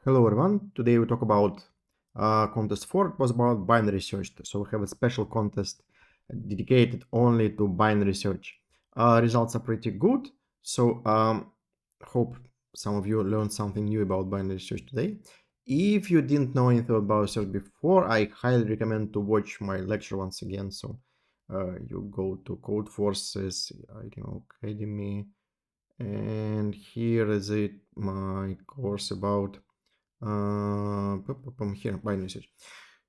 Hello everyone, today we talk about contest 4. It was about binary search, so we have a special contest dedicated only to binary search. Results are pretty good, so hope some of you learned something new about binary search today. If you didn't know anything about search before, I highly recommend to watch my lecture once again. So you go to Code Forces, Academy, and here is it, my course about here binary search.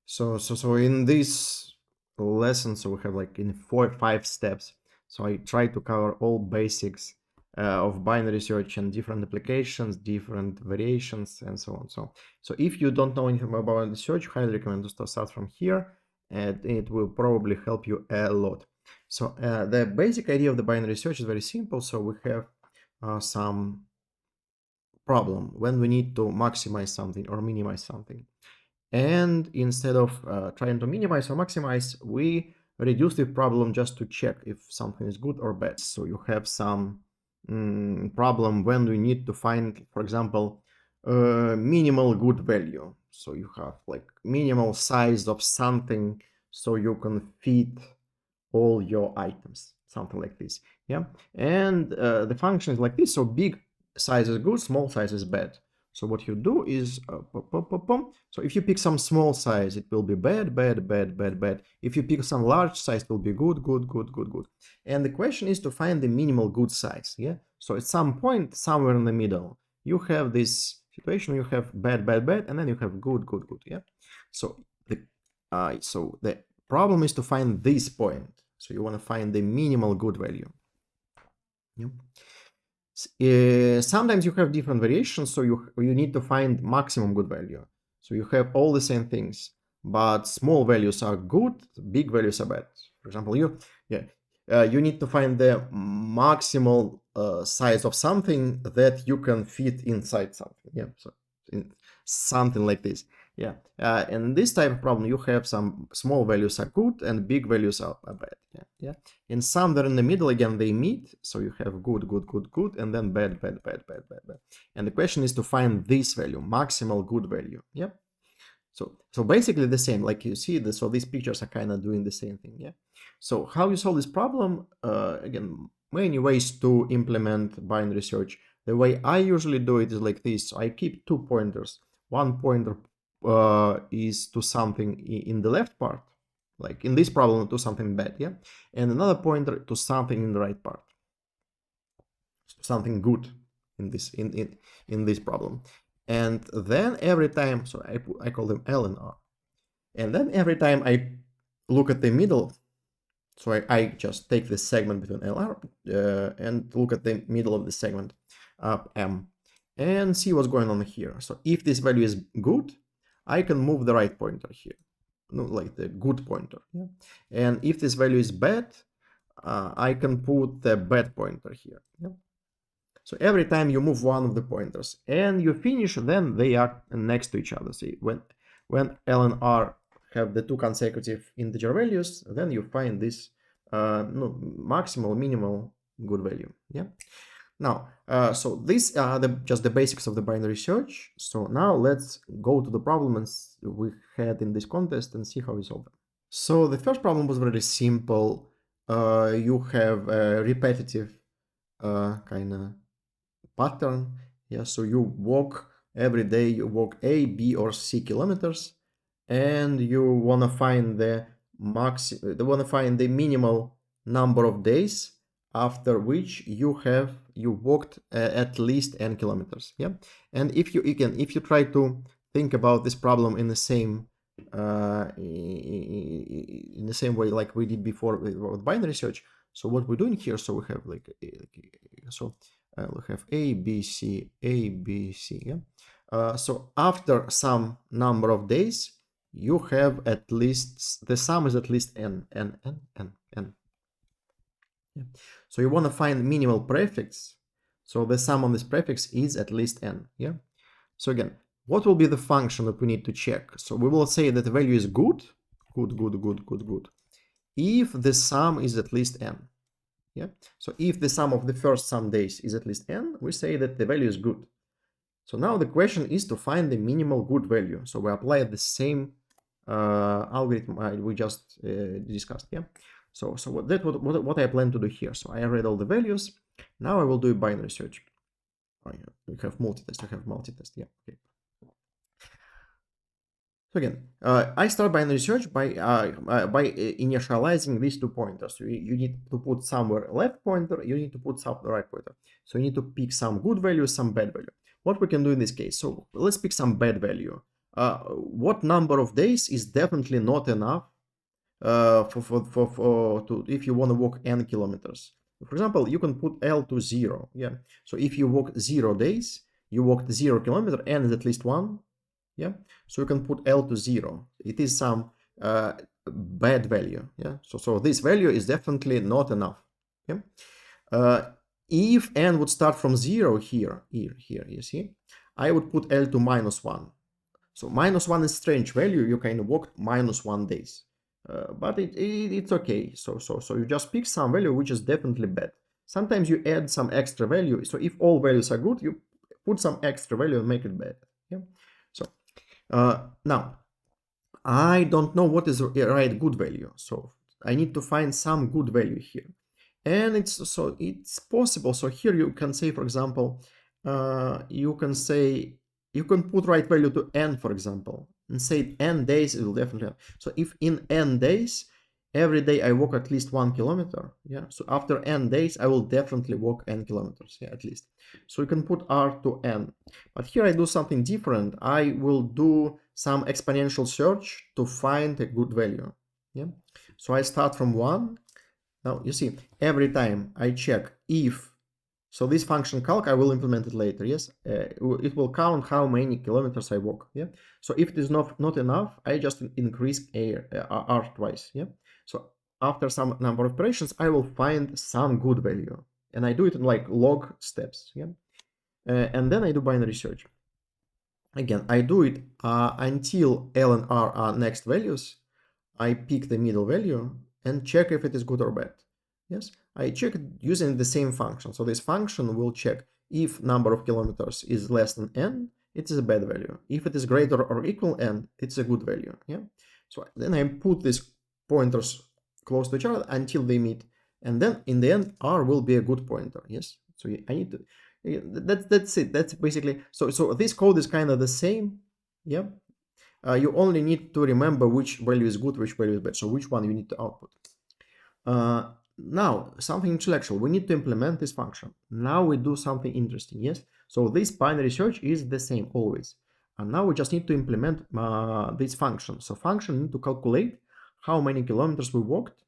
So in this lesson, so we have like in 4 or 5 steps. So I try to cover all basics of binary search and different applications, different variations, and so on. So if you don't know anything about binary search, I highly recommend to start from here, and it will probably help you a lot. So the basic idea of the binary search is very simple. So we have some problem when we need to maximize something or minimize something. And instead of trying to minimize or maximize, we reduce the problem just to check if something is good or bad. So you have some problem when we need to find, for example, minimal good value. So you have like minimal size of something so you can fit all your items, something like this. Yeah. And the function is like this. So big size is good, small size is bad. So what you do is, so if you pick some small size, it will be bad, bad, bad, bad, bad. If you pick some large size, it will be good, good, good, good, good. And the question is to find the minimal good size. Yeah. So at some point, somewhere in the middle, you have this situation, you have bad, bad, bad, and then you have good, good, good. Yeah. So the problem is to find this point. So you want to find the minimal good value. Yeah. Sometimes you have different variations, so you need to find maximum good value. So you have all the same things, but small values are good, big values are bad. For example, you need to find the maximal size of something that you can fit inside something. Yeah, so something like this. Yeah, and in this type of problem, you have some small values are good and big values are bad. Yeah. And somewhere in the middle, again, they meet. So you have good, good, good, good, and then bad, bad, bad, bad, bad, bad. And the question is to find this value, maximal good value. Yeah. So basically the same, like you see, so these pictures are kind of doing the same thing. Yeah. So how you solve this problem? Again, many ways to implement binary search. The way I usually do it is like this. So I keep 2 pointers. One pointer is to something in the left part, like in this problem to something bad, yeah, and another pointer to something in the right part, something good in this problem. And then every time, so I call them L and R, and then every time I look at the middle, so I just take this segment between L and R and look at the middle of the segment M and see what's going on here. So if this value is good, I can move the right pointer here, like the good pointer. Yeah? And if this value is bad, I can put the bad pointer here. Yeah? So every time you move one of the pointers and you finish, then they are next to each other. See, when L and R have the 2 consecutive integer values, then you find this maximal, minimal good value. Yeah. Now, so these are just the basics of the binary search. So now let's go to the problems we had in this contest and see how we solve them. So the first problem was very simple. You have a repetitive kind of pattern. Yeah, so you walk every day, you walk A, B, or C kilometers, and you want to find the minimal number of days after which you walked at least n kilometers. Yeah, and if you try to think about this problem in the same way like we did before with binary search. So what we're doing here, so we have we have A, B, C, A, B, C. Yeah. So after some number of days, you have at least, the sum is at least n. Yeah. So you want to find minimal prefix. So the sum on this prefix is at least n. Yeah. So again, what will be the function that we need to check? So we will say that the value is good, if the sum is at least n. Yeah. So if the sum of the first some days is at least n, we say that the value is good. So now the question is to find the minimal good value. So we apply the same algorithm we just discussed. Yeah. So what I plan to do here. So I read all the values. Now I will do a binary search. Oh, yeah. We have multitest. I have multitest. Yeah. Okay. So again, I start binary search by initializing these 2 pointers. So you need to put somewhere left pointer, you need to put some right pointer. So you need to pick some good value, some bad value. What we can do in this case? So let's pick some bad value. What number of days is definitely not enough if you want to walk n kilometers? For example, you can put L to 0. Yeah. So if you walk 0 days, you walked 0 kilometer, n is at least 1. Yeah, so you can put L to 0. It is some bad value. Yeah, so this value is definitely not enough. Yeah, if n would start from 0 here, you see, I would put L to -1. So -1 is strange value. You can walk -1 days, but it's okay. So you just pick some value which is definitely bad. Sometimes you add some extra value. So if all values are good, you put some extra value and make it bad. Yeah. So now, I don't know what is the right good value, so I need to find some good value here. And it's possible. So here you can say, for example, you can put right value to n, for example, and say n days it will definitely. So if in n days, every day I walk at least 1 kilometer, yeah. So after n days, I will definitely walk n kilometers, yeah, at least. So you can put r to n. But here I do something different. I will do some exponential search to find a good value, yeah. So I start from 1. Now you see, every time I check if, so this function calc, I will implement it later, yes? It will count how many kilometers I walk, yeah? So if it is not enough, I just increase r twice, yeah? So after some number of operations, I will find some good value. And I do it in like log steps, yeah? And then I do binary search. Again, I do it until L and R are next values. I pick the middle value and check if it is good or bad. Yes, I check it using the same function. So this function will check if number of kilometers is less than n, it is a bad value. If it is greater or equal n, it's a good value. Yeah. So then I put these pointers close to each other until they meet, and then in the end, r will be a good pointer. Yes. So I need to. That's it. That's basically so. So this code is kind of the same. Yeah. You only need to remember which value is good, which value is bad. So which one you need to output. Now, something intellectual. We need to implement this function. Now we do something interesting, yes? So this binary search is the same always. And now we just need to implement this function. So function need to calculate how many kilometers we walked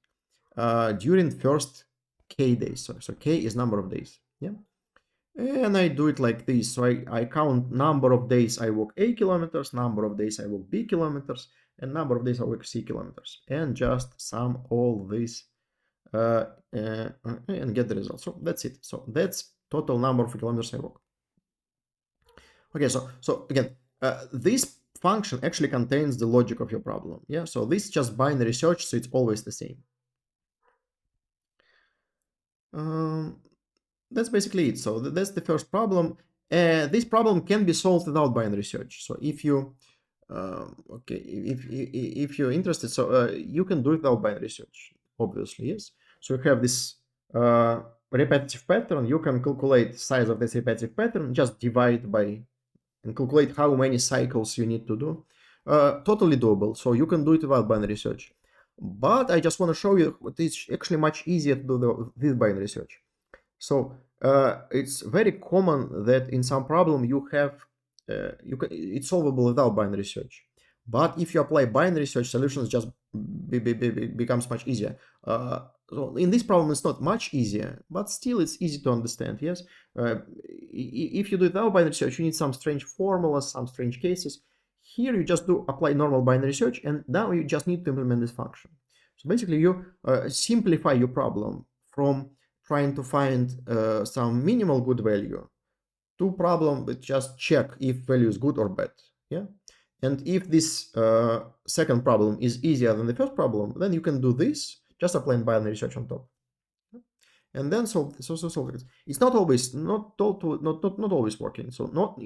during first k days. So k is number of days, yeah? And I do it like this. So I count number of days I walk A kilometers, number of days I walk B kilometers, and number of days I walk C kilometers. And just sum all this and get the result. So that's it. So that's total number of kilometers I walk. Okay, so again, this function actually contains the logic of your problem. Yeah, so this is just binary search, so it's always the same. That's basically it. So that's the first problem. This problem can be solved without binary search. So if you okay, if you're interested, so you can do it without binary search, obviously, yes. So you have this repetitive pattern. You can calculate size of this repetitive pattern, just divide by and calculate how many cycles you need to do. Totally doable. So you can do it without binary search. But I just want to show you it's actually much easier to do this binary search. So it's very common that in some problem you have it's solvable without binary search. But if you apply binary search, solutions just becomes much easier. So in this problem, it's not much easier, but still it's easy to understand. Yes, if you do it without binary search, you need some strange formulas, some strange cases. Here you just do apply normal binary search, and now you just need to implement this function. So basically, you simplify your problem from trying to find some minimal good value to problem with just check if value is good or bad. Yeah, and if this second problem is easier than the first problem, then you can do this, just applying binary search on top. and then solve it. It's not always not always working. So not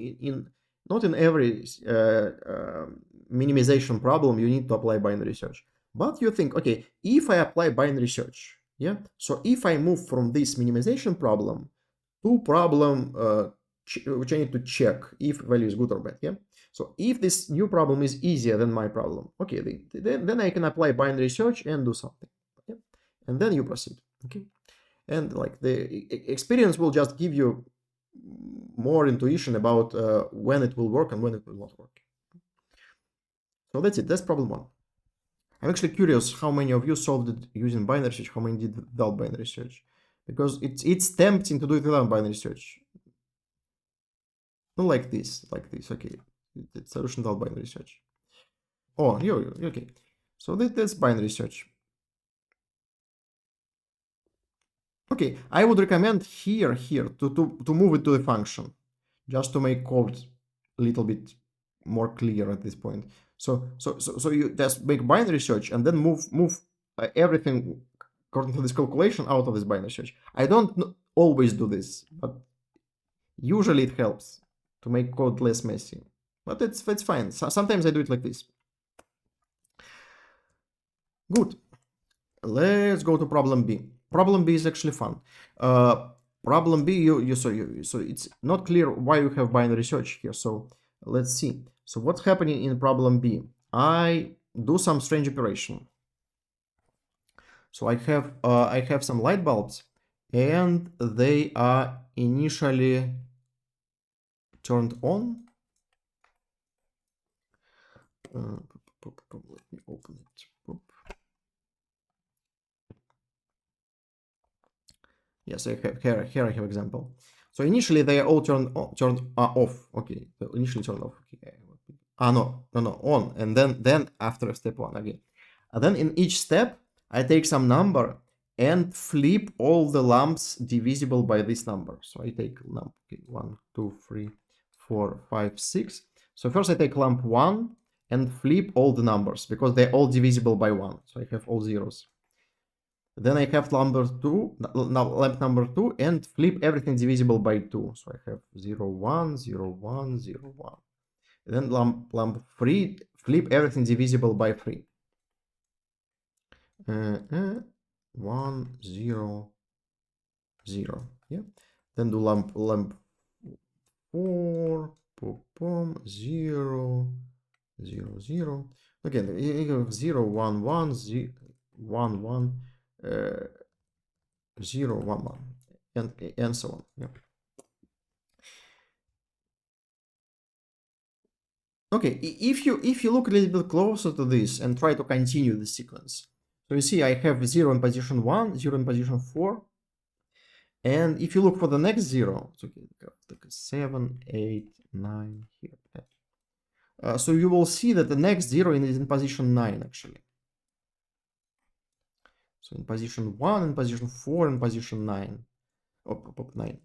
in every minimization problem you need to apply binary search. But you think, okay, if I apply binary search, yeah, so if I move from this minimization problem to problem which I need to check if value is good or bad, yeah. So if this new problem is easier than my problem, okay, then I can apply binary search and do something, okay? And then you proceed, okay? And like the experience will just give you more intuition about when it will work and when it will not work. So that's it. That's problem one. I'm actually curious how many of you solved it using binary search, how many did without binary search, because it's tempting to do it without binary search. Not like this, okay. It's solution without binary search. Oh, okay. So that's binary search. Okay, I would recommend here to move it to the function, just to make code a little bit more clear at this point. So you just make binary search and then move everything according to this calculation out of this binary search. I don't always do this, but usually it helps to make code less messy. But it's fine. So sometimes I do it like this. Good. Let's go to problem B. Problem B is actually fun. Problem B, so it's not clear why you have binary search here. So let's see. So what's happening in problem B? I do some strange operation. So I have some light bulbs, and they are initially turned on. Let me open it. Yes, I have here I have example. So initially they are all turned off. Okay, so initially turned off. Okay. No, on, and then after step one again. And then in each step I take some number and flip all the lamps divisible by this number. So I take lamp 1, 2, 3, 4, 5, 6. So first I take lamp 1 and flip all the numbers because they're all divisible by 1. So I have all zeros. Then I have lamp number 2 and flip everything divisible by 2. So I have 0, 1, 0, 1, 0, 1. Then lamp 3, flip everything divisible by 3. 1, 0, 0. Yeah. Then do lamp 4, 0, 0, 0. Again, you have 0, 1, 1, 0, 1, 1. 0, 1, 1, and so on. Yeah. Okay, if you look a little bit closer to this and try to continue the sequence, so you see I have 0 in position 1, 0 in position 4, and if you look for the next 0, so okay, 7, 8, 9 here. So you will see that the next 0 is in position 9 actually. So in position 1, in position 4, in position 9. 9.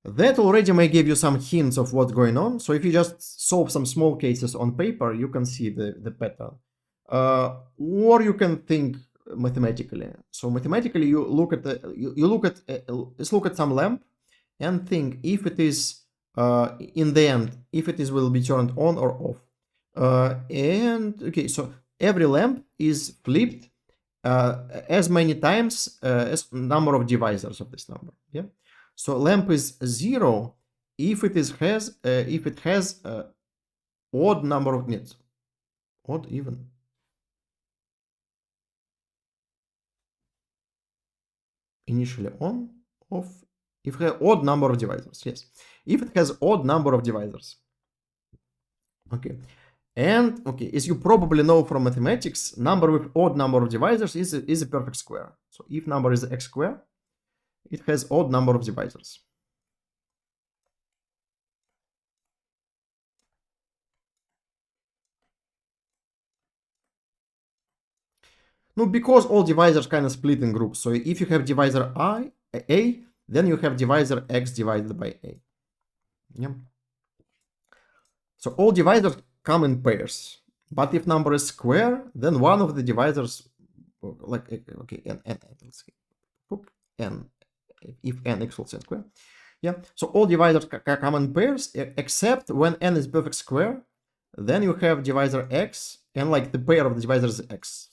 That already may give you some hints of what's going on. So if you just solve some small cases on paper, you can see the pattern. Or you can think mathematically. So mathematically, you look at let's look at some lamp and think if it is in the end, if it is will be turned on or off. And okay, so every lamp is flipped as many times as number of divisors of this number. Yeah. So lamp is 0 if it has odd number of nits. Odd even. Initially on, off. If it has odd number of divisors. Yes. If it has odd number of divisors. Okay. And okay, as you probably know from mathematics, number with odd number of divisors is a perfect square. So if number is x squared, it has odd number of divisors. No, because all divisors kind of split in groups. So if you have divisor a, then you have divisor x divided by a. Yeah. So all divisors come in pairs. But if number is square, then one of the divisors like, okay, n, let's see, n, if n equals n square. Yeah, so all divisors come in pairs, except when n is perfect square, then you have divisor x, and like the pair of the divisors is x.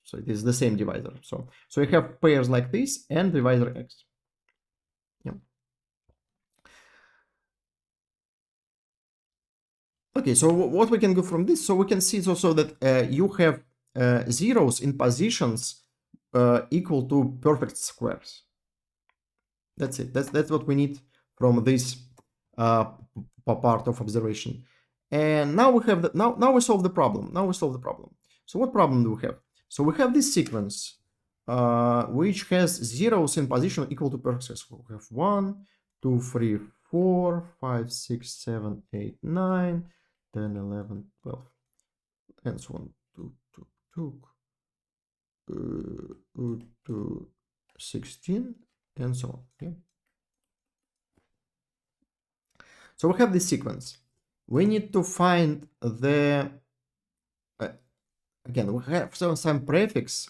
So it is the same divisor. So you have pairs like this and divisor x. Yeah. Okay, so what we can go from this? So we can see also that you have zeros in positions equal to perfect squares. That's it. That's what we need from this part of observation. And now we have now we solve the problem. So what problem do we have? So we have this sequence which has zeros in position equal to perfect squares. So we have 1, 2, 3, 4, 5, 6, 7, 8, 9, 10, 11, 12, and so on. 2, 16, and so on. Okay. So we have this sequence. We need to find the again, we have some prefix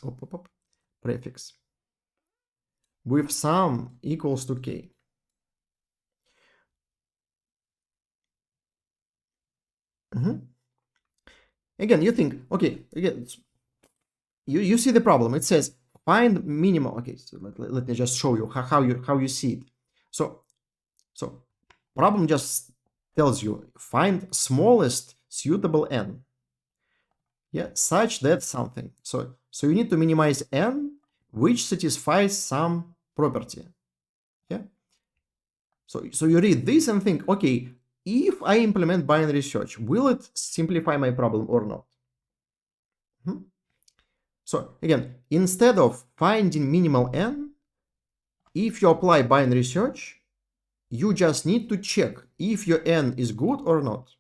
prefix with sum equals to k. Again, you think, okay, again, you see the problem. It says find minimal. Okay, so let me just show you how you see it. So problem just tells you find smallest suitable n. Yeah, such that something. So you need to minimize n which satisfies some property. Yeah. So you read this and think, okay, if I implement binary search, will it simplify my problem or not? So again, instead of finding minimal n, if you apply binary search, you just need to check if your n is good or not.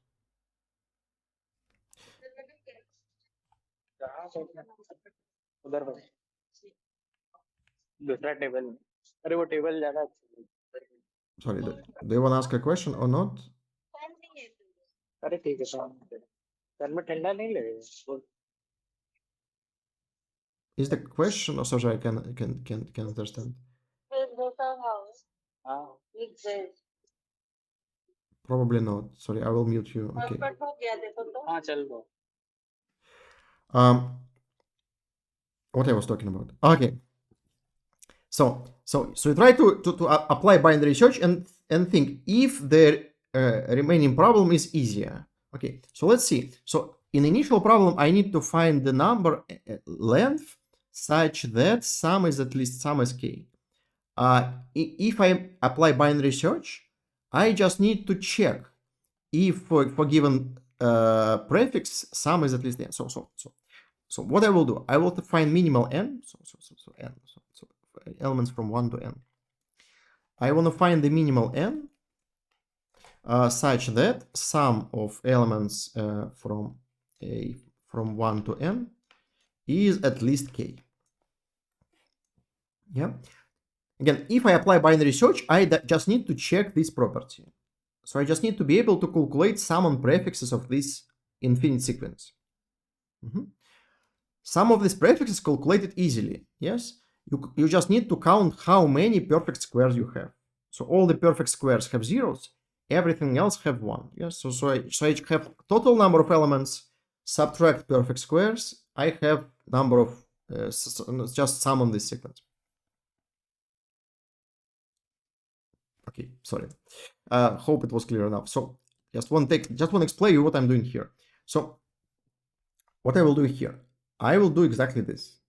Sorry, do you want to ask a question or not? Is the question, or sorry, I can understand. Probably not. Sorry, I will mute you. Okay. What I was talking about. Okay. So you try to apply binary search and think if the remaining problem is easier. Okay. So let's see. So in initial problem, I need to find the number length such that sum is at least sum is k. If I apply binary search, I just need to check if for given prefix sum is at least n. So what I will do, I will find minimal n. So n. So elements from 1 to n. I want to find the minimal n such that sum of elements from 1 to n is at least k. Yeah. Again, if I apply binary search, I just need to check this property. So I just need to be able to calculate sum on prefixes of this infinite sequence. Some of these prefixes calculated easily. Yes, you just need to count how many perfect squares you have. So all the perfect squares have zeros. Everything else have 1. Yes. So I have total number of elements. Subtract perfect squares. I have number of just sum on this sequence. Okay, sorry. Hope it was clear enough. So just want to explain you what I'm doing here. So what I will do here, I will do exactly this.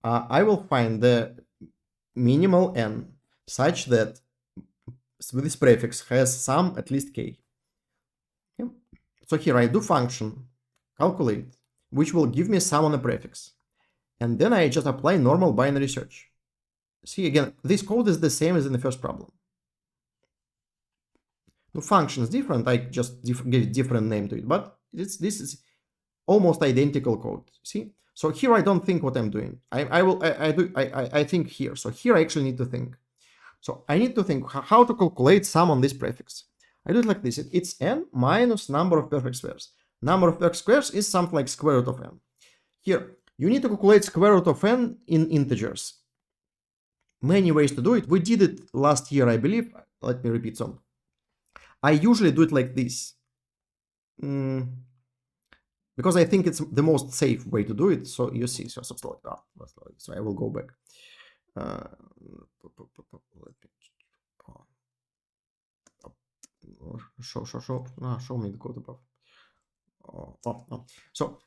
I will find the minimal n such that this prefix has sum at least k. Okay. So here I do function calculate, which will give me sum on a prefix. And then I just apply normal binary search. See, again, this code is the same as in the first problem. The function is different. I just gave different name to it, but this is almost identical code. See, so here I don't think what I'm doing. I think here. So here I actually need to think. So I need to think how to calculate sum on this prefix. I do it like this. It's n minus number of perfect squares. Number of perfect squares is something like square root of n. Here, You need to calculate square root of n in integers. Many ways to do it. We did it last year, I believe. Let me repeat some. I usually do it like this. Because I think it's the most safe way to do it. So you see, so I will go back. Show me the code above. So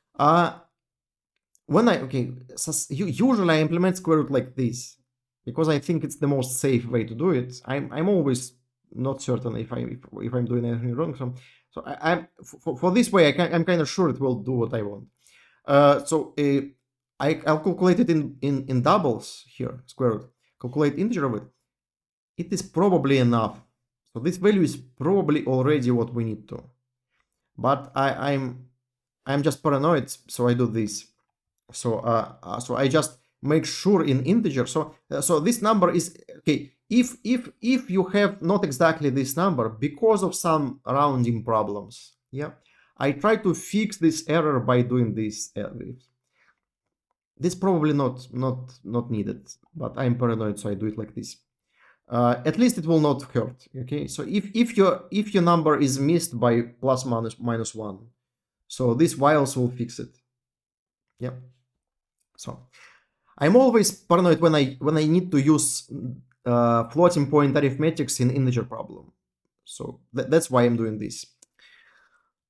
when usually I implement square root like this because I think it's the most safe way to do it. I'm always not certain if I'm doing anything wrong. So I'm for this way I'm kind of sure it will do what I want. I'll calculate it in doubles here, square root. Calculate integer of it. It is probably enough. So this value is probably already what we need to. But I'm just paranoid, so I do this. So I just make sure in integer. So this number is okay. If you have not exactly this number because of some rounding problems, yeah, I try to fix this error by doing this. This probably not needed, but I'm paranoid, so I do it like this. At least it will not hurt. Okay, so if your number is missed by plus minus 1, so this whiles will fix it. Yeah. So I'm always paranoid when I need to use floating point arithmetics in integer problem. So that's why I'm doing this.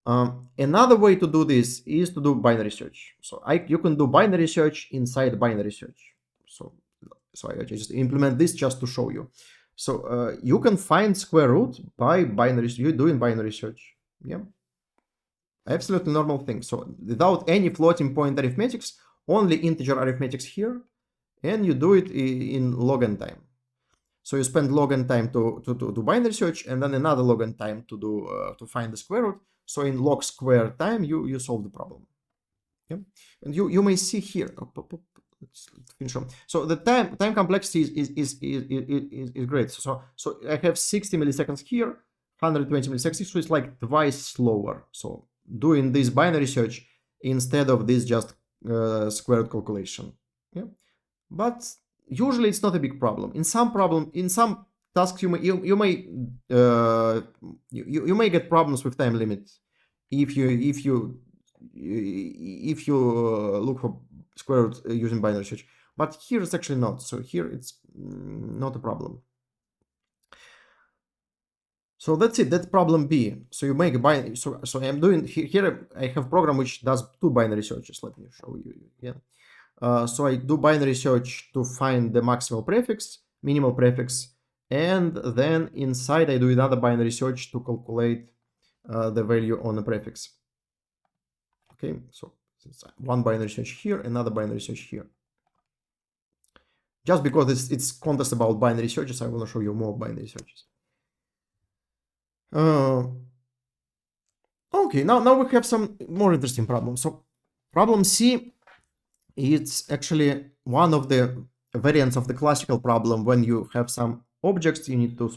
Another way to do this is to do binary search. So you can do binary search inside binary search. So I just implement this just to show you. So you can find square root by binary. You're doing binary search. Yeah, absolutely normal thing. So without any floating point arithmetics, only integer arithmetics here, and you do it in log n time. So you spend log n time to do binary search, and then another log n time to do to find the square root. So in log square time, you solve the problem. Yeah, and you may see here. Let's finish on. So the time complexity is great. So I have 60 milliseconds here, 120 milliseconds. So it's like twice slower. So doing this binary search instead of this just square root calculation. Yeah, but usually it's not a big problem. In some tasks you may get problems with time limit if you look for square root using binary search, but here it's actually not. So here it's not a problem. So that's it. That's problem B. So you make a binary. So I'm doing here. I have a program which does 2 binary searches. Let me show you. Yeah. So I do binary search to find the maximal prefix, minimal prefix, and then inside I do another binary search to calculate the value on the prefix. Okay, so it's one binary search here, another binary search here. Just because it's contest about binary searches, I want to show you more binary searches. Okay, now we have some more interesting problems. So problem C, it's actually one of the variants of the classical problem. When you have some objects, you need to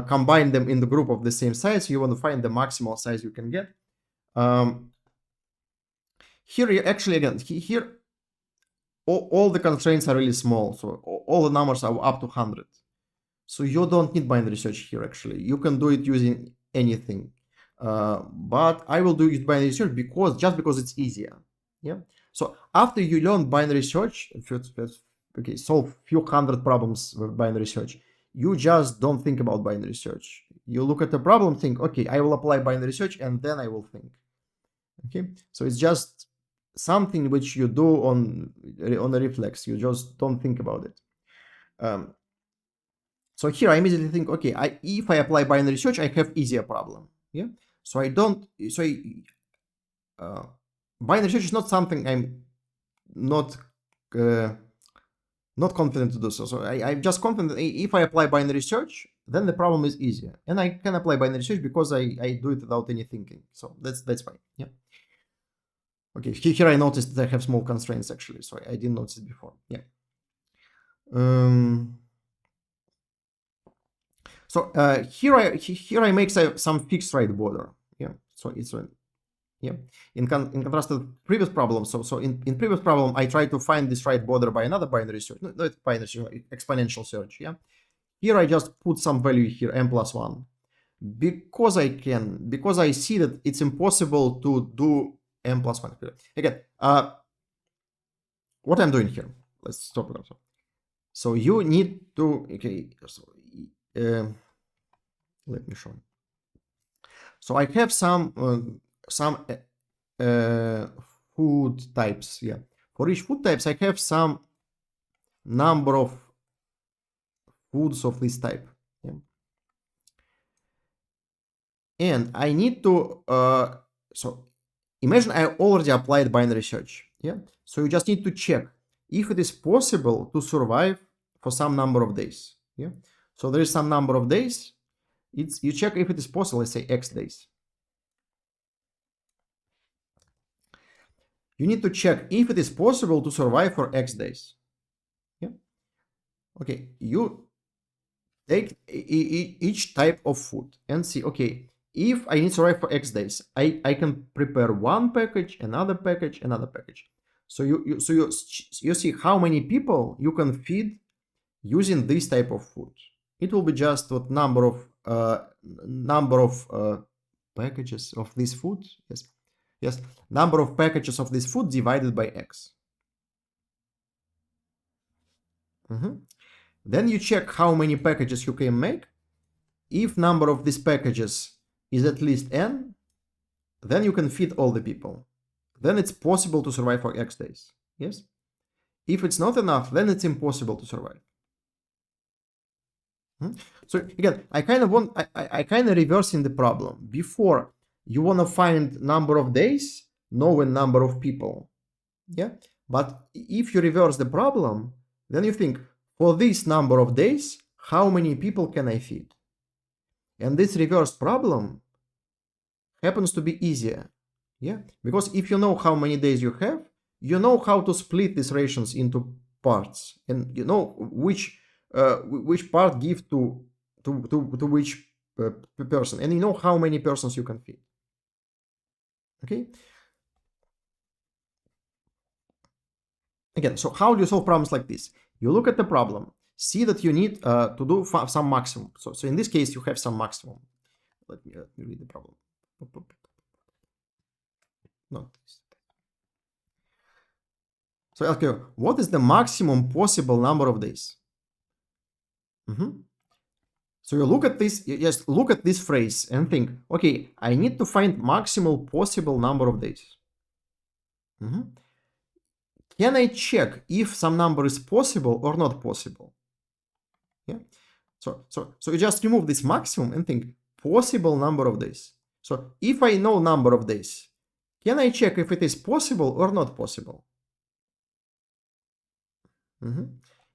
combine them in the group of the same size. You want to find the maximal size you can get. Here, actually, again, here all the constraints are really small. So all the numbers are up to 100. So you don't need binary search here, actually. You can do it using anything. But I will do it binary search just because it's easier. Yeah. So after you learn binary search, okay, solve few hundred problems with binary search, you just don't think about binary search. You look at the problem, think, okay, I will apply binary search, and then I will think. Okay, so it's just something which you do on a reflex. You just don't think about it. So here I immediately think, okay, if I apply binary search, I have easier problem. Yeah. So I don't. So binary search is not something I'm not confident to do. So I'm just confident if I apply binary search, then the problem is easier, and I can apply binary search because I do it without any thinking. So that's fine. Yeah. Okay. Here I noticed that I have small constraints actually, so I didn't notice it before. Yeah. So here I make some fixed right border. Yeah. So it's Yeah. In contrast to the previous problem, so in previous problem, I tried to find this right border by another binary search, not binary search, exponential search. Yeah. Here I just put some value here, m+1, because I see that it's impossible to do m+1. Again, what I'm doing here, let's stop it. So you need to, okay, so, let me show you. So I have some food types. Yeah, for each food types, I have some number of foods of this type. Yeah. And I need to, so imagine I already applied binary search. Yeah. So you just need to check if it is possible to survive for some number of days. Yeah. So there is some number of days. You check if it is possible, let's say X days. You need to check if it is possible to survive for X days. Yeah. Okay. You take each type of food and see, okay, if I need to survive for X days, I can prepare one package, another package, another package. So you see how many people you can feed using this type of food. It will be just what number of packages of this food. Yes, number of packages of this food divided by X. Then you check how many packages you can make. If number of these packages is at least n, then you can feed all the people. Then it's possible to survive for X days. Yes. If it's not enough, then it's impossible to survive. So again, I kind of reversing the problem. Before, you want to find number of days, knowing number of people. Yeah. But if you reverse the problem, then you think, for this number of days, how many people can I feed? And this reverse problem happens to be easier. Yeah. Because if you know how many days you have, you know how to split these rations into parts, and you know which part give to which person, and you know how many persons you can feed. Okay. Again, so how do you solve problems like this? You look at the problem, see that you need to do some maximum. So in this case, you have some maximum. Let me read the problem. Not this. So okay, what is the maximum possible number of days? So you look at this, you just look at this phrase and think, okay, I need to find maximal possible number of days. Can I check if some number is possible or not possible? Yeah. So you just remove this maximum and think possible number of days. So if I know number of days, can I check if it is possible or not possible?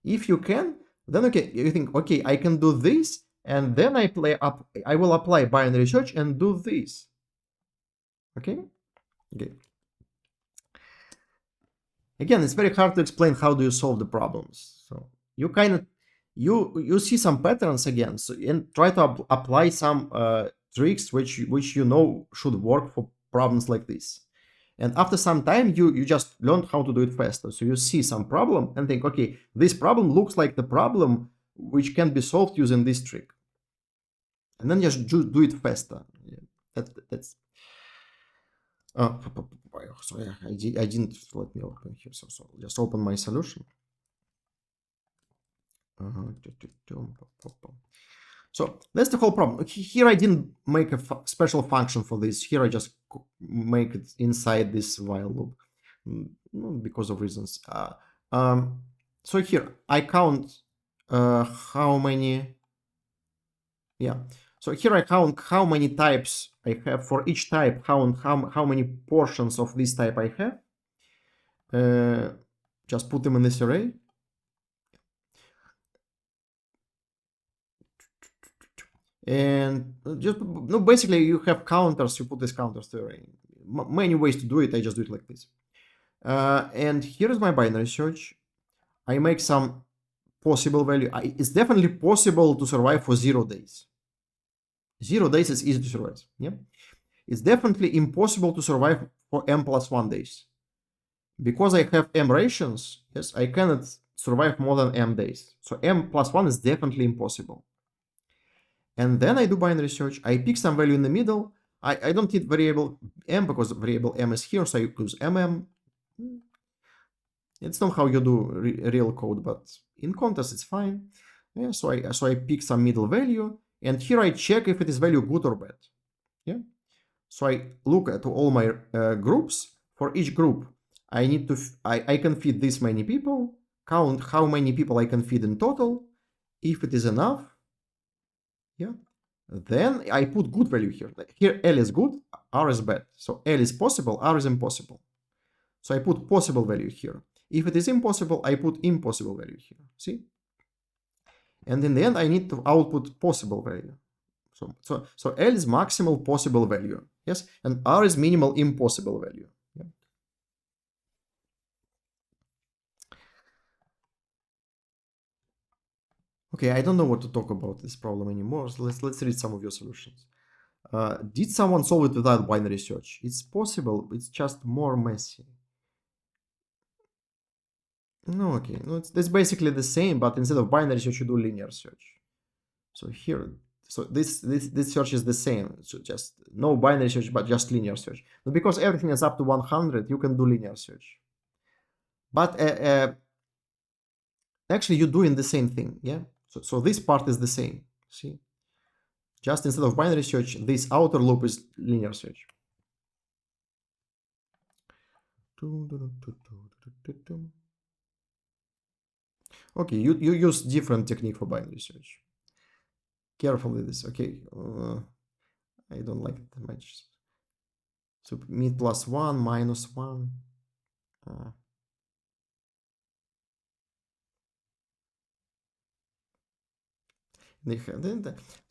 If you can, then okay, you think, okay, I can do this, and then I will apply binary search and do this. Okay. Again, it's very hard to explain how do you solve the problems. So you kind of you see some patterns again, so and try to apply some tricks which you know should work for problems like this. And after some time, you just learn how to do it faster. So you see some problem and think, okay, this problem looks like the problem which can be solved using this trick. And then just do it faster. Yeah, that's. Sorry, I didn't let me open here. So just open my solution. So that's the whole problem. Here I didn't make a special function for this. Here I just make it inside this while loop because of reasons. So here I count how many. Yeah. So here I count how many types I have for each type. How many portions of this type I have. Just put them in this array. And just basically you have counters. You put these counters to array. Many ways to do it. I just do it like this. And here is my binary search. I make some possible value. It's definitely possible to survive for 0 days. 0 days is easy to survive. Yeah. it's definitely impossible to survive for m+1 days. Because I have m rations, yes, I cannot survive more than m days. So m+1 is definitely impossible. And then I do binary search. I pick some value in the middle. I don't need variable m because variable m is here, so I use mm. It's not how you do real code, but in context it's fine. Yeah, so I pick some middle value, and here I check if it is value good or bad. Yeah. So I look at all my groups. For each group, I need to I can feed this many people. Count how many people I can feed in total. If it is enough, yeah, then I put good value here. Here L is good, R is bad. So L is possible, R is impossible. So I put possible value here. If it is impossible, I put impossible value here. See? And in the end, I need to output possible value. So L is maximal possible value. Yes, and R is minimal impossible value. Yeah. Okay, I don't know what to talk about this problem anymore. So let's read some of your solutions. Did someone solve it without binary search? It's possible. It's just more messy. No, okay. No, it's basically the same, but instead of binary search, you do linear search. So here, so this search is the same. So just no binary search, but just linear search. But because everything is up to 100, you can do linear search. But actually, you're doing the same thing, yeah? So this part is the same, see? Just instead of binary search, this outer loop is linear search. Okay, you use different technique for binary search. Careful with this, okay? I don't like it much. So mid +1, -1.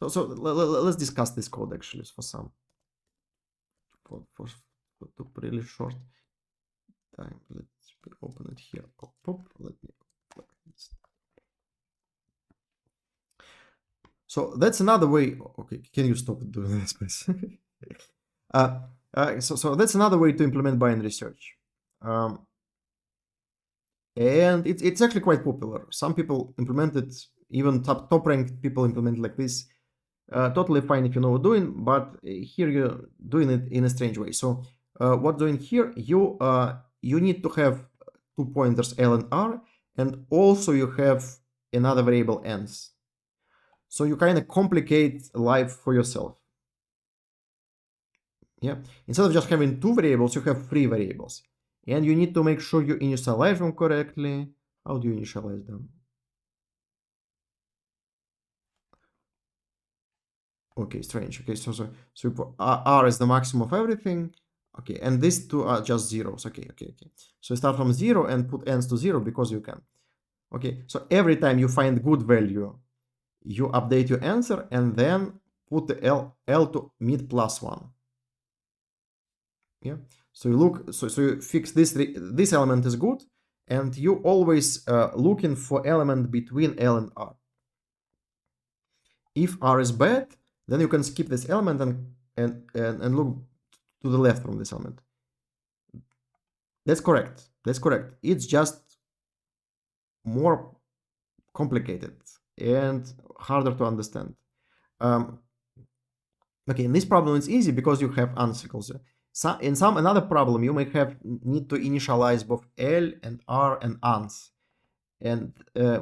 So let's discuss this code actually for some for really short time. Let's open it here. Let me like this. So that's another way. Okay, can you stop doing this, please? So that's another way to implement binary search. And it's actually quite popular. Some people implement it, even top ranked people implement it like this. Totally fine if you know what you're doing, but here you're doing it in a strange way. So what doing here, you need to have 2 pointers L and R, and also you have another variable n's. So you kind of complicate life for yourself. Yeah, instead of just having 2 variables, you have 3 variables, and you need to make sure you initialize them correctly. How do you initialize them? Okay, strange. Okay, so R is the maximum of everything. Okay, and these two are just zeros. Okay. So start from 0 and put n's to 0 because you can. Okay, so every time you find good value, you update your answer and then put the L to mid +1. Yeah, so you look, so you fix this element is good, and you always looking for element between L and R. If R is bad, then you can skip this element and look to the left from this element. That's correct. That's correct. It's just more complicated and harder to understand. Okay, in this problem it's easy because you have uncircles. In another problem you may need to initialize both L and R and ans, and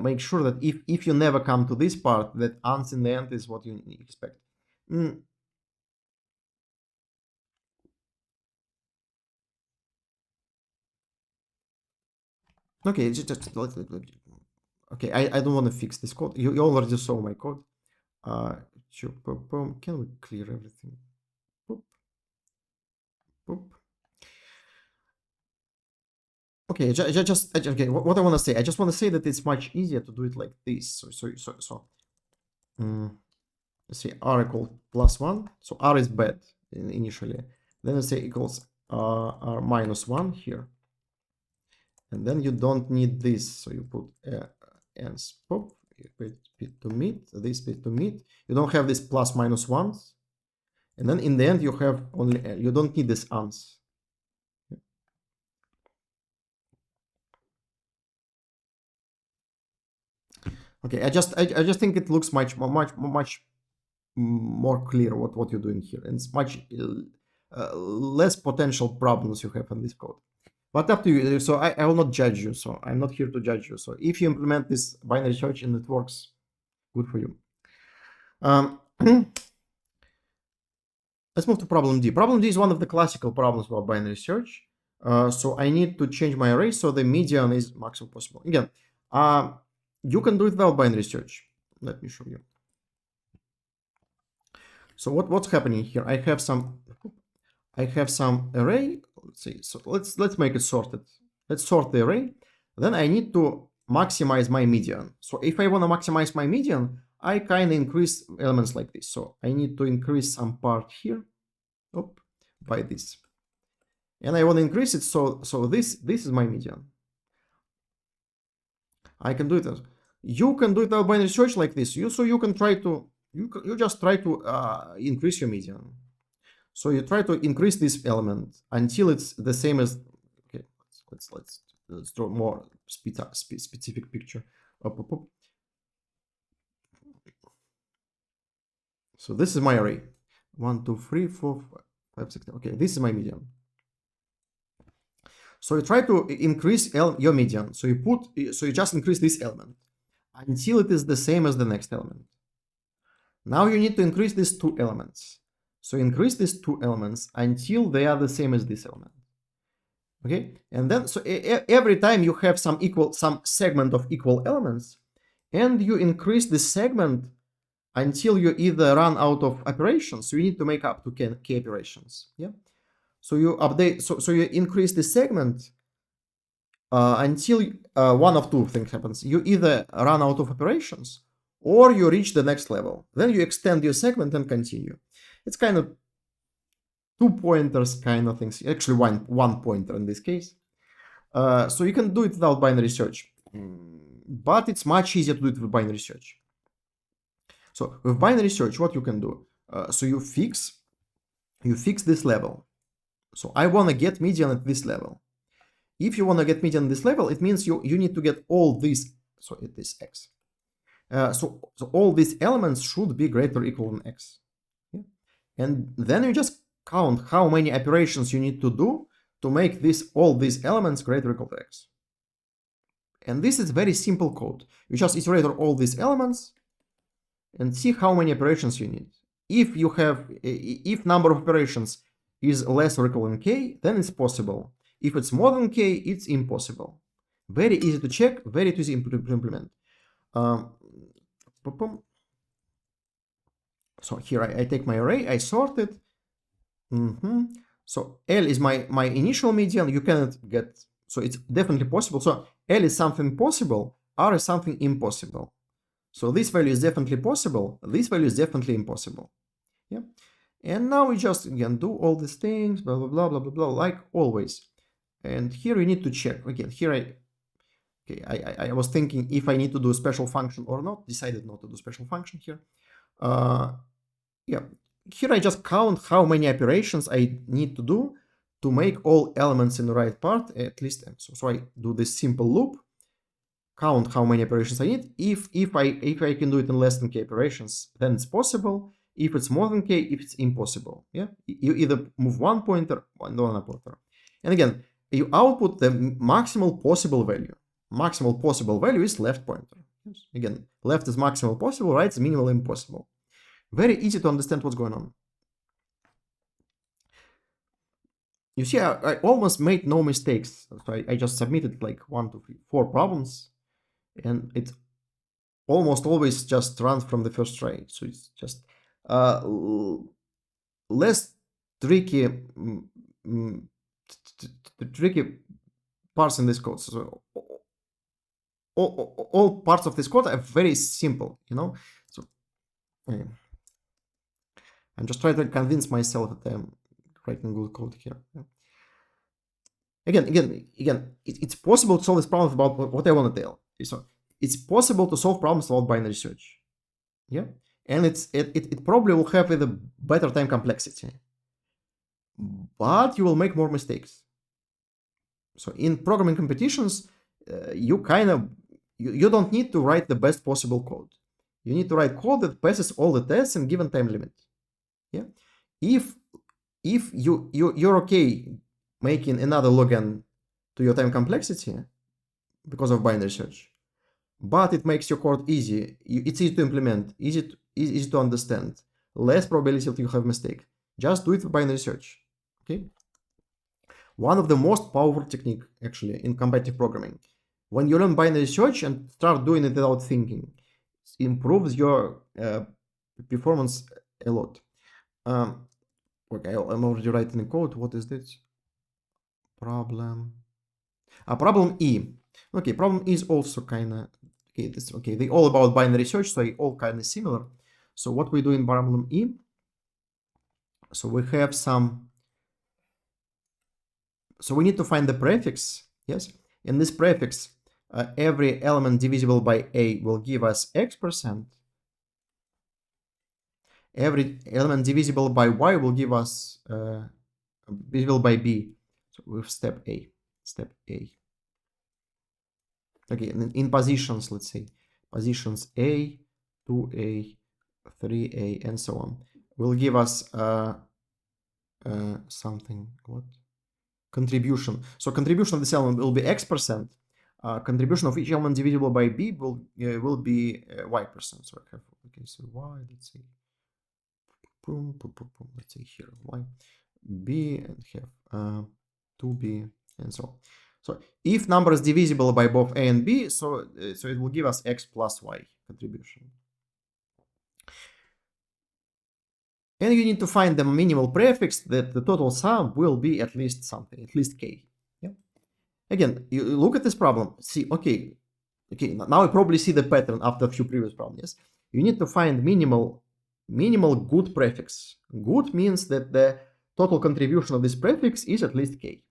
make sure that if you never come to this part, that ans in the end is what you expect. Okay, okay, I don't want to fix this code. You already saw my code. Can we clear everything? Boop. Boop. Okay, okay. What I want to say, I just want to say that it's much easier to do it like this. Let's say R equals +1. So R is bad initially. Then let's say equals R -1 here. And then you don't need this. So you put ends pop, bit to mid, this bit to mid. You don't have this plus minus ones. And then in the end, you have only, you don't need this ans. Okay, I just think it looks much more clear what you're doing here, and it's much less potential problems you have in this code. But up to you. So I will not judge you. So I'm not here to judge you. So if you implement this binary search and it works, good for you. Let's move to problem D. Problem D is one of the classical problems about binary search. So I need to change my array so the median is maximum possible. Again, you can do it without binary search. Let me show you. So what's happening here? I have some array. Let's see. So let's make it sorted. Let's sort the array. Then I need to maximize my median. So if I want to maximize my median, I kind of increase elements like this. So I need to increase some part here, by this, and I want to increase it. So this is my median. I can do it. You can do it without binary search like this. You can try to you just try to increase your median. So you try to increase this element until it's the same as. Okay, let's draw more specific picture. So this is my array. 1, 2, 3, 4, 5, 6. Okay, this is my median. So you try to increase your median. So you just increase this element until it is the same as the next element. Now you need to increase these two elements. So increase these two elements until they are the same as this element. Okay, and then so every time you have some segment of equal elements, and you increase this segment until you either run out of operations. So you need to make up to k operations. Yeah. So you update. So you increase the segment until one of two things happens. You either run out of operations or you reach the next level. Then you extend your segment and continue. It's kind of 2 pointers kind of things. Actually, one pointer in this case. So you can do it without binary search, but it's much easier to do it with binary search. So with binary search, what you can do? So you fix this level. So I want to get median at this level. If you want to get median at this level, it means you need to get all these. So it is x. So all these elements should be greater or equal than x. Yeah? And then you just count how many operations you need to do to make all these elements greater or equal to x. And this is very simple code. You just iterate all these elements and see how many operations you need. If number of operations is less or equal than k, then it's possible. If it's more than k, it's impossible. Very easy to check, very easy to implement. So here I take my array, I sort it. So L is my initial median. You cannot get, so it's definitely possible. So L is something possible, R is something impossible. So this value is definitely possible, this value is definitely impossible. Yeah. And now we just again do all these things, blah blah blah blah blah blah, like always. And here we need to check again. Here I was thinking if I need to do a special function or not. Decided not to do special function here. Yeah. Here I just count how many operations I need to do to make all elements in the right part at least n. So I do this simple loop, count how many operations I need. If I can do it in less than k operations, then it's possible. If it's more than k, if it's impossible. Yeah, you either move one pointer or one pointer, and again you output the maximal possible value. Maximal possible value is left pointer. Yes. Again, left is maximal possible, right is minimal impossible. Very easy to understand what's going on. You see, I almost made no mistakes. So I just submitted like 1, 2, 3, 4 problems, and it almost always just runs from the first try. So it's just less tricky parts in this code. So all parts of this code are very simple, you know. So I'm just trying to convince myself that I'm writing good code here. Again, it's possible to solve this problem about what I want to tell. So it's possible to solve problems about binary search. Yeah, and it probably will have a better time complexity, but you will make more mistakes. So in programming competitions, you kind of you don't need to write the best possible code. You need to write code that passes all the tests in given time limit. Yeah, if you're okay making another login to your time complexity because of binary search, but it makes your code easy. It's easy to implement, easy to understand, less probability that you have mistake. Just do it with binary search. Okay. One of the most powerful technique actually in competitive programming. When you learn binary search and start doing it without thinking, it improves your performance a lot. Okay, I'm already writing the code. What is this? Problem. Problem E. Okay, problem E is also kind of okay. This okay. They all about binary search, so they all kind of similar. So what we do in problem E? So we have some. So we need to find the prefix. Yes, in this prefix, every element divisible by A will give us X%. Every element divisible by Y will give us divisible by B. So with step A. Step A. Okay, in positions, let's say positions A, 2A, 3A, and so on, will give us something. What? Contribution. So contribution of this element will be X%. Contribution of each element divisible by B will be Y%. So I have, okay, so Y, let's say, boom, boom, boom, boom, let's say here Y, B, and have 2B, and so on. So if number is divisible by both A and B, so it will give us X plus Y contribution. And you need to find the minimal prefix that the total sum will be at least something, at least K. Yeah. Again, you look at this problem, see, okay, now you probably see the pattern after a few previous problems. Yes, you need to find minimal good prefix. Good means that the total contribution of this prefix is at least K.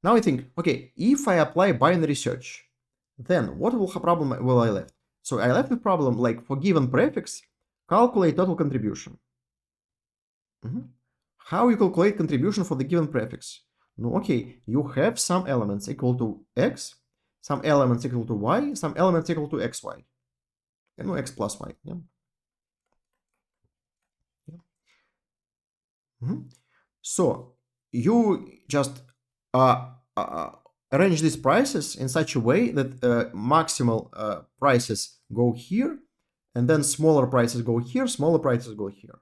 Now I think, okay, if I apply binary search, then what problem will I left? So I left the problem like for given prefix, calculate total contribution. How you calculate contribution for the given prefix? No, okay, you have some elements equal to X, some elements equal to Y, some elements equal to XY. No, X plus Y. Yeah. So you just arrange these prices in such a way that maximal prices go here, and then smaller prices go here, smaller prices go here.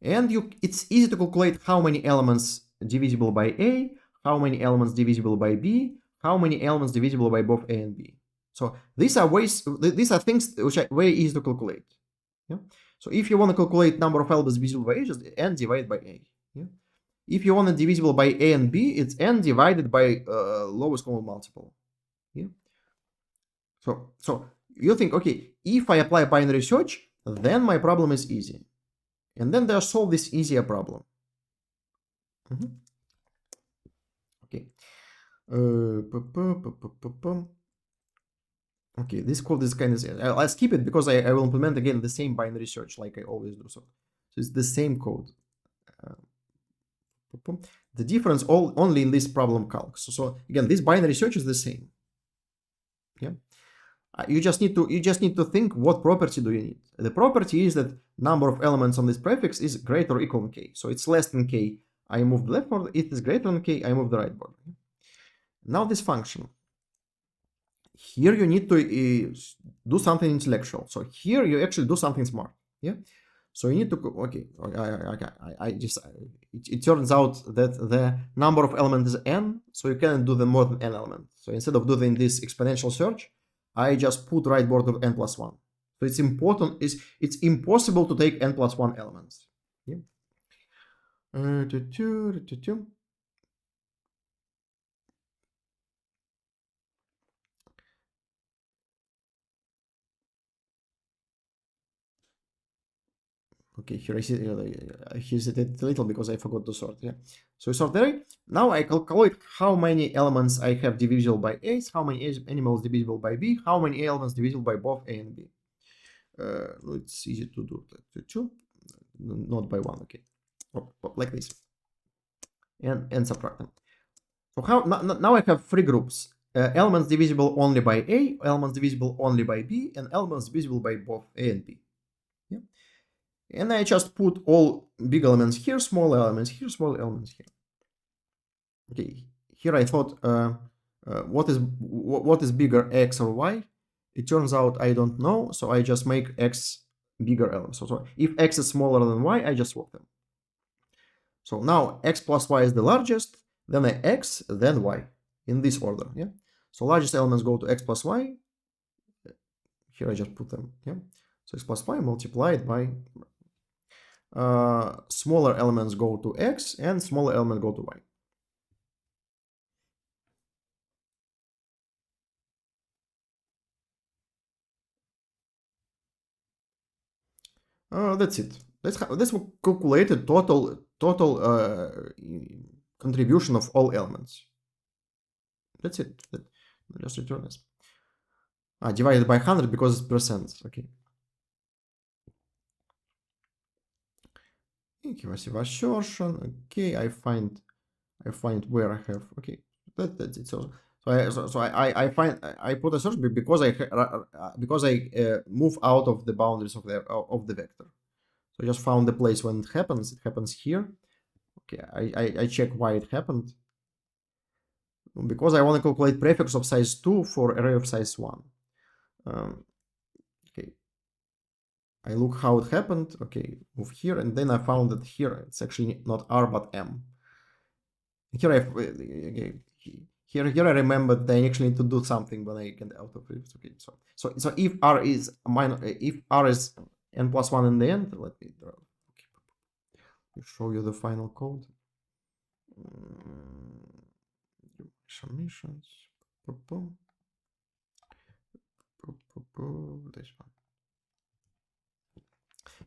And it's easy to calculate how many elements divisible by A, how many elements divisible by B, how many elements divisible by both A and B. So these are things which are very easy to calculate. Yeah. So if you want to calculate number of elements divisible by A, just n divided by A. Yeah. If you want it divisible by A and B, it's n divided by lowest common multiple. Yeah. So you think, okay, if I apply binary search, then my problem is easy. And then they solve this easier problem. Okay. Okay, this code is kind of, I'll skip it because I will implement again the same binary search like I always do. So it's the same code. The difference only in this problem calc. So again, this binary search is the same. Yeah. You just need to think what property do you need. The property is that number of elements on this prefix is greater or equal to K. So it's less than K, I move the left border. If it is greater than K, I move the right border. Now this function. Here you need to do something intellectual. So here you actually do something smart. Yeah. So you need to, okay, it turns out that the number of elements is n, so you can do the more than n element. So instead of doing this exponential search, I just put right border n plus 1. So it's impossible to take n plus 1 elements. Yeah. Okay, here I see I hesitated a little because I forgot to sort. Yeah, so we sort array. Now I calculate how many elements I have divisible by A, how many animals divisible by B, how many elements divisible by both A and B. It's easy to do that too, not by one. Okay, like this, and subtract them. So how now I have three groups: elements divisible only by A, elements divisible only by B, and elements divisible by both A and B. Yeah. And I just put all big elements here, small elements here, small elements here. Okay, here I thought, what is bigger, X or Y? It turns out I don't know, so I just make X bigger element. So if X is smaller than Y, I just swap them. So now X plus Y is the largest, then X, then Y, in this order. Yeah. So largest elements go to X plus Y. Here I just put them. Yeah. So X plus Y multiplied by smaller elements go to X and smaller element go to Y. That's it. Let's calculate the total contribution of all elements. That's it. Just return this. Divided by 100 because it's percent. Okay. Evasive assertion. Okay, I find where I have. Okay, that's it. So I find I put assertion because I move out of the boundaries of the vector. So I just found the place when it happens. It happens here. Okay, I check why it happened. Because I want to calculate prefix of size 2 for array of size 1. Okay, I look how it happened. Okay, move here, and then I found that here it's actually not R but M. Here I remember that I actually need to do something when I get out of it. Okay, so if R is n plus 1 in the end, let me show you the final code. Submissions. This one.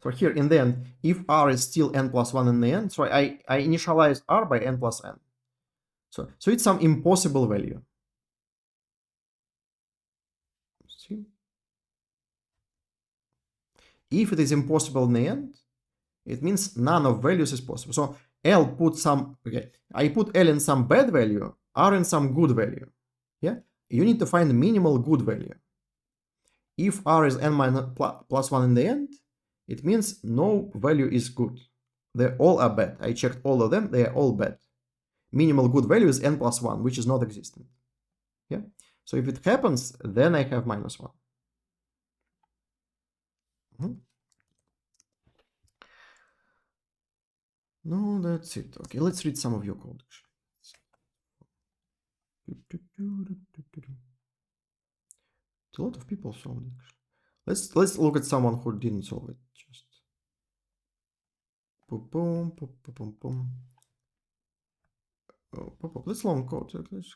So here in the end, if R is still n plus 1 in the end, so I initialize R by n plus n. So it's some impossible value. See? If it is impossible in the end, it means none of values is possible. So L put some, okay, I put L in some bad value, R in some good value. Yeah, you need to find minimal good value. If R is n minus plus 1 in the end, it means no value is good. They all are bad. I checked all of them, they are all bad. Minimal good value is n plus 1, which is not existent. Yeah. So if it happens, then I have minus 1. No, that's it. Okay, let's read some of your code. A lot of people solved it. Let's look at someone who didn't solve it. Just boom, boom, boom, boom, boom. Oh, let's long code. Let's.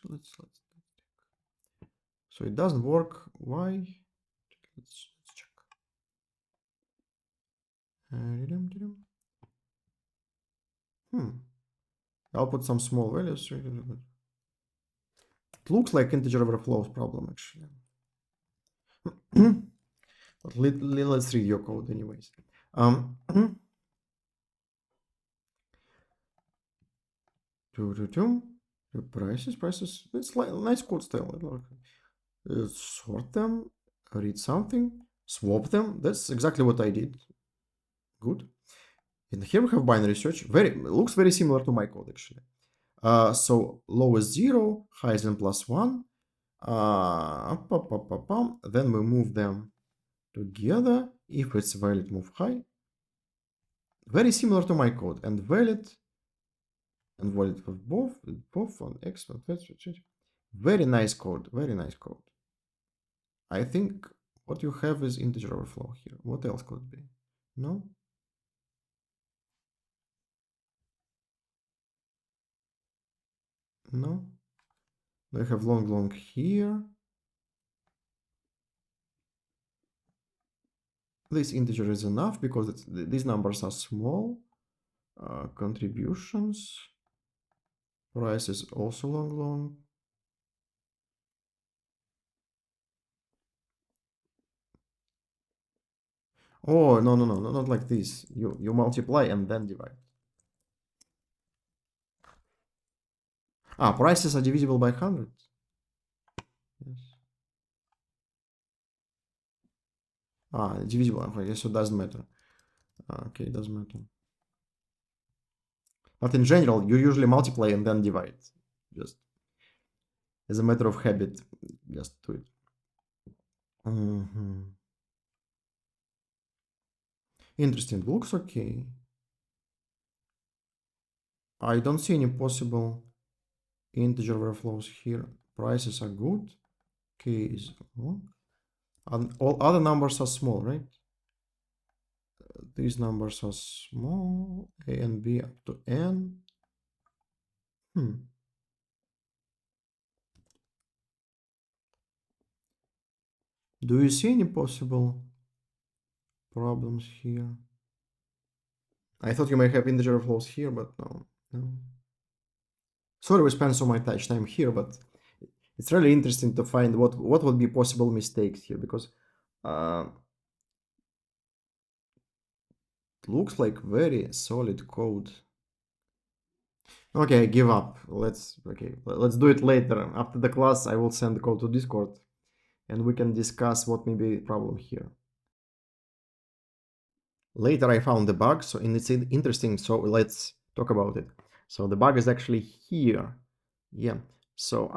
So it doesn't work. Why? Let's check. I'll put some small values. It looks like integer overflows problem actually. But let's read your code anyways. Prices. It's like nice code style. Sort them, read something, swap them. That's exactly what I did. Good. And here we have binary search. Looks very similar to my code actually. So low is 0, high is n plus 1. Then we move them together. If it's valid, move high. Very similar to my code. And valid for both on X. Very nice code. Very nice code. I think what you have is integer overflow here. What else could it be? No? No? I have long here. this integer is enough because these numbers are small. Contributions. Price is also long. Oh, no, not like this. You multiply and then divide. Prices are divisible by 100. Yes. Divisible. Okay, so it doesn't matter. Okay, it doesn't matter. But in general, you usually multiply and then divide. Just as a matter of habit, just do it. Interesting. Looks okay. I don't see any possible integer overflows here. Prices are good. K is wrong. And all other numbers are small, right? These numbers are small. A and B up to N. Do you see any possible problems here? I thought you may have integer overflows here, but no. Sorry we spent so much time here, but it's really interesting to find what would be possible mistakes here, because it looks like very solid code. Okay, I give up. Let's do it later. After the class, I will send the code to Discord and we can discuss what may be the problem here. Later I found the bug, so it's interesting, so let's talk about it. So the bug is actually here. Yeah. So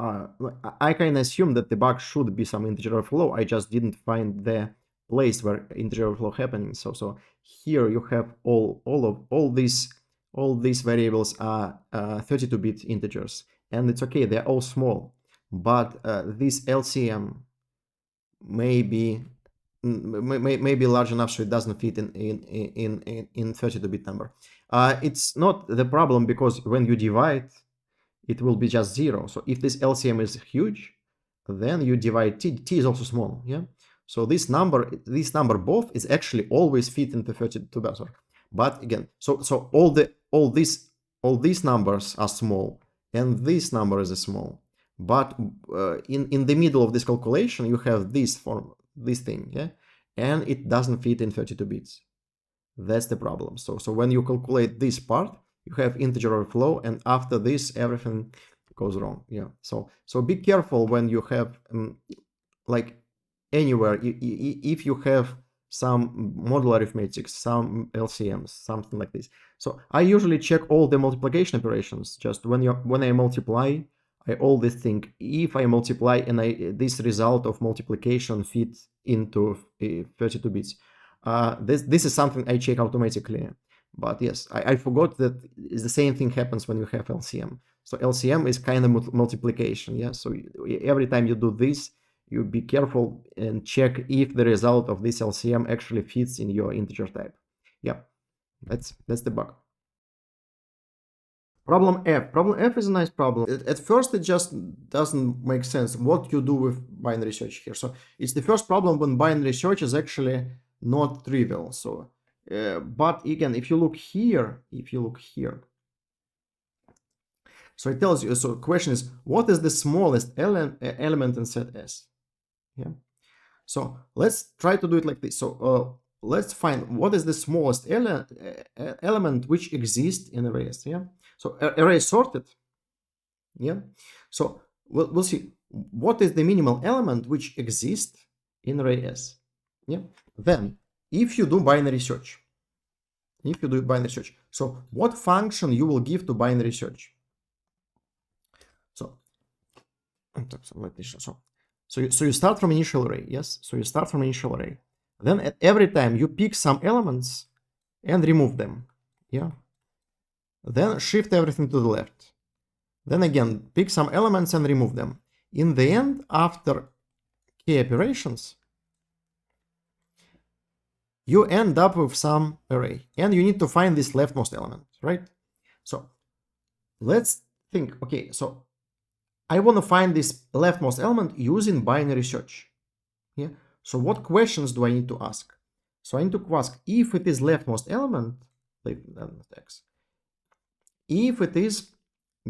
I kind of assume that the bug should be some integer overflow. I just didn't find the place where integer overflow happening. So here you have all these variables are 32-bit integers, and it's okay. They're all small, but this LCM may be large enough so it doesn't fit in 32-bit number. It's not the problem because when you divide, it will be just 0. So if this LCM is huge, then you divide t. T is also small, yeah. So this number both is actually always fit into 32-bit. But again, so all these numbers are small, and this number is small. But in the middle of this calculation, you have this thing, yeah, and it doesn't fit in 32 bits. That's the problem. So when you calculate this part, you have integer overflow, and after this, everything goes wrong. Yeah. So be careful when you have like anywhere. If you have some modular arithmetic, some LCMs, something like this. So I usually check all the multiplication operations. Just when I multiply, I always think if I multiply and this result of multiplication fits into 32 bits. This is something I check automatically. But yes, I forgot that the same thing happens when you have LCM. So LCM is kind of multiplication. Yeah. So every time you do this, you be careful and check if the result of this LCM actually fits in your integer type. Yeah, that's the bug. Problem F. Problem F is a nice problem. At first, it just doesn't make sense what you do with binary search here. So it's the first problem when binary search is actually not trivial. So, but again, if you look here, so it tells you. So the question is, what is the smallest element in set S? Yeah. So let's try to do it like this. So let's find what is the smallest element which exists in array S. Yeah. So array sorted. Yeah. So we'll see what is the minimal element which exists in array S. Yeah. Then if you do binary search, so what function you will give to binary search? So so you start from initial array, yes? So you start from initial array. Then at every time you pick some elements and remove them, yeah? Then shift everything to the left. Then again, pick some elements and remove them. In the end, after key operations, you end up with some array, and you need to find this leftmost element, right? So let's think, okay, so I want to find this leftmost element using binary search. Yeah. So what questions do I need to ask? So I need to ask if it is leftmost element, x, if it is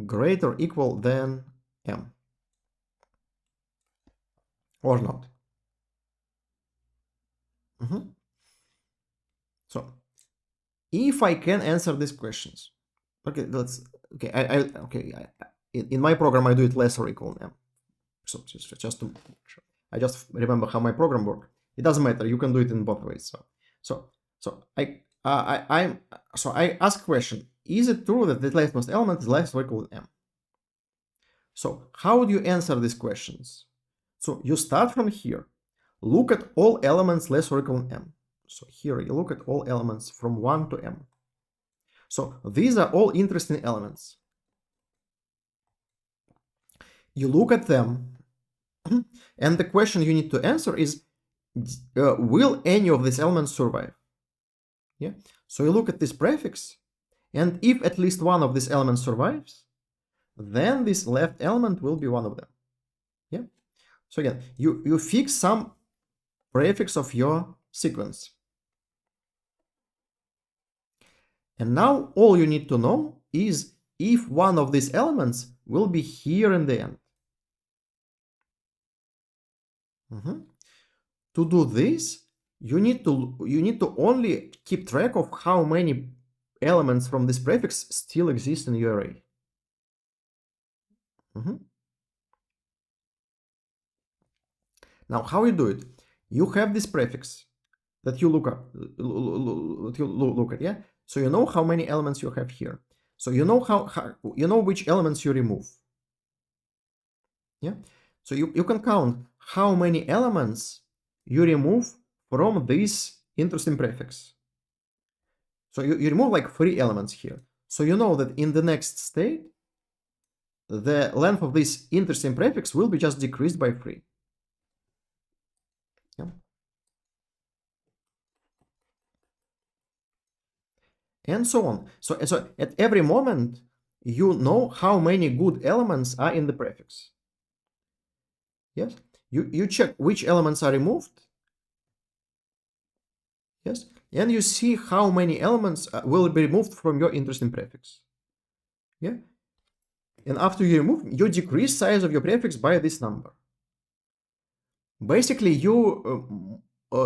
greater or equal than m, or not. So if I can answer these questions, okay, in my program I do it less or equal than m. So just to I just remember how my program works. It doesn't matter. You can do it in both ways. So I ask a question: is it true that the leftmost element is less or equal to m? So how do you answer these questions? So you start from here. Look at all elements less or equal to m. So here you look at all elements from 1 to m. So these are all interesting elements. You look at them, and the question you need to answer is, will any of these elements survive? Yeah. So you look at this prefix, and if at least one of these elements survives, then this left element will be one of them. Yeah. So again, you fix some prefix of your sequence. And now all you need to know is if one of these elements will be here in the end. To do this, you need to only keep track of how many elements from this prefix still exist in your array. Now, how you do it? You have this prefix that you look at, yeah. So you know how many elements you have here. So you know you know which elements you remove. Yeah. So you can count how many elements you remove from this interesting prefix. So you remove like 3 elements here. So you know that in the next state, the length of this interesting prefix will be just decreased by 3. Yeah. And so on. So at every moment, you know how many good elements are in the prefix. Yes. You check which elements are removed. Yes. And you see how many elements will be removed from your interesting prefix. Yeah. And after you remove, you decrease size of your prefix by this number. Basically, you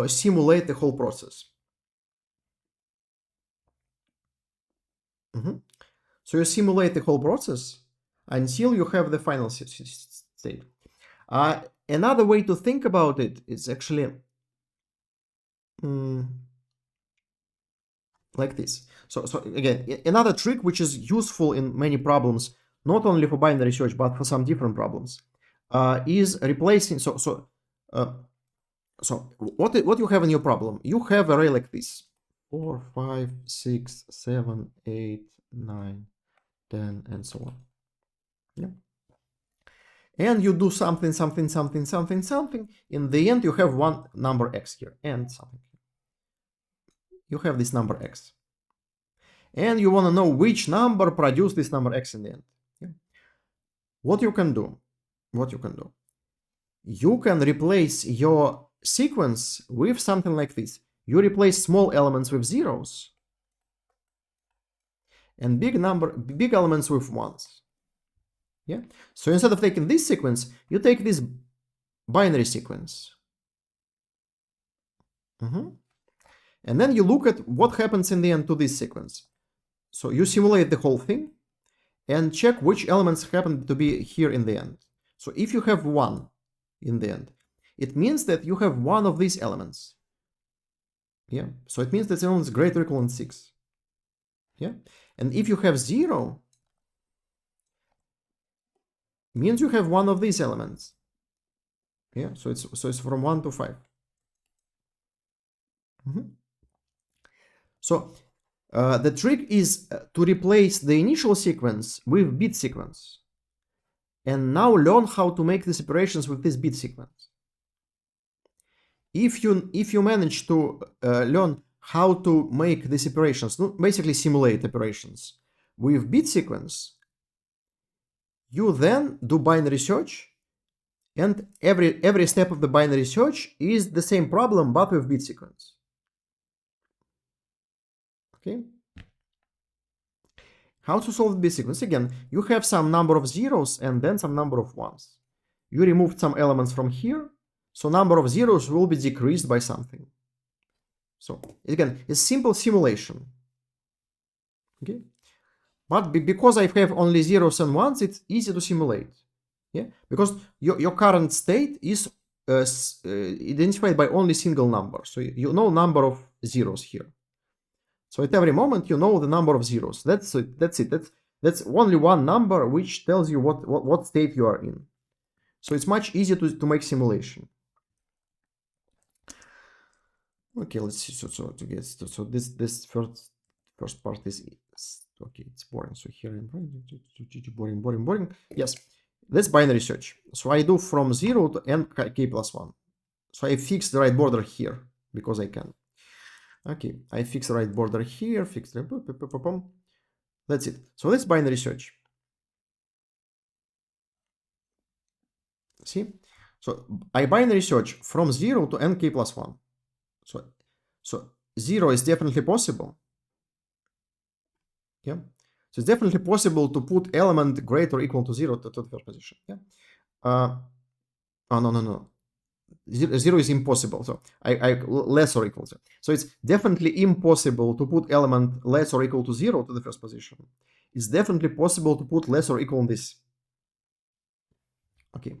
simulate the whole process. So you simulate the whole process until you have the final state. Another way to think about it is actually like this. So again, another trick which is useful in many problems, not only for binary search but for some different problems, is replacing. So what you have in your problem? You have array like this: 4, 5, 6, 7, 8, 9, 10, and so on. Yeah. And you do something. In the end, you have one number x here and something. You have this number x. And you want to know which number produced this number x in the end. Yeah. What you can do? You can replace your sequence with something like this. You replace small elements with zeros and big elements with ones. Yeah. So instead of taking this sequence, you take this binary sequence. And then you look at what happens in the end to this sequence. So you simulate the whole thing and check which elements happen to be here in the end. So if you have 1 in the end, it means that you have one of these elements. Yeah. So it means that the element is greater or equal than 6. Yeah. And if you have 0, means you have one of these elements. Yeah. So it's from 1 to 5. So the trick is to replace the initial sequence with bit sequence, and now learn how to make these operations with this bit sequence. If you manage to learn how to make these operations, basically simulate operations with bit sequence, you then do binary search, and every step of the binary search is the same problem but with bit sequence. Okay. How to solve this sequence? Again, you have some number of zeros and then some number of ones. You removed some elements from here, so number of zeros will be decreased by something. So again, it's simple simulation. Okay, but because I have only zeros and ones, it's easy to simulate. Yeah, because your current state is identified by only single number, so you know number of zeros here. So at every moment you know the number of zeros. That's it. That's only one number which tells you what state you are in. So it's much easier to make simulation. Okay, let's see. So this first part is okay. It's boring. So here I'm boring. Yes, that's binary search. So I do from 0 to n k plus 1. So I fix the right border here because I can. Okay, I fix the right border here. Fix the that's it. So that's binary search. See? So I binary search from 0 to nk plus 1. So 0 is definitely possible. Yeah. So it's definitely possible to put element greater or equal to 0 to the first position. Yeah. Oh, no. 0 is impossible. So I less or equal to. So it's definitely impossible to put element less or equal to 0 to the first position. It's definitely possible to put less or equal on this. Okay.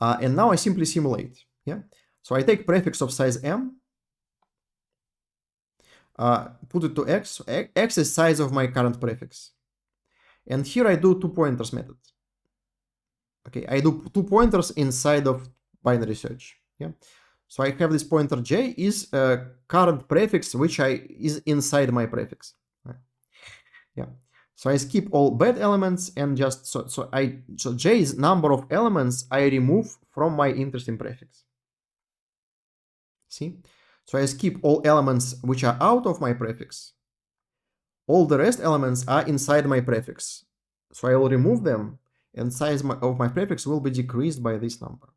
And now I simply simulate. Yeah. So I take prefix of size m, put it to x. X is size of my current prefix. And here I do two pointers method. Okay, I do 2 pointers inside of binary search. Yeah. So I have this pointer j is a current prefix which is inside my prefix. Right. Yeah. So I skip all bad elements and just so j is number of elements I remove from my interesting prefix. See? So I skip all elements which are out of my prefix. All the rest elements are inside my prefix. So I will remove them and size of my prefix will be decreased by this number.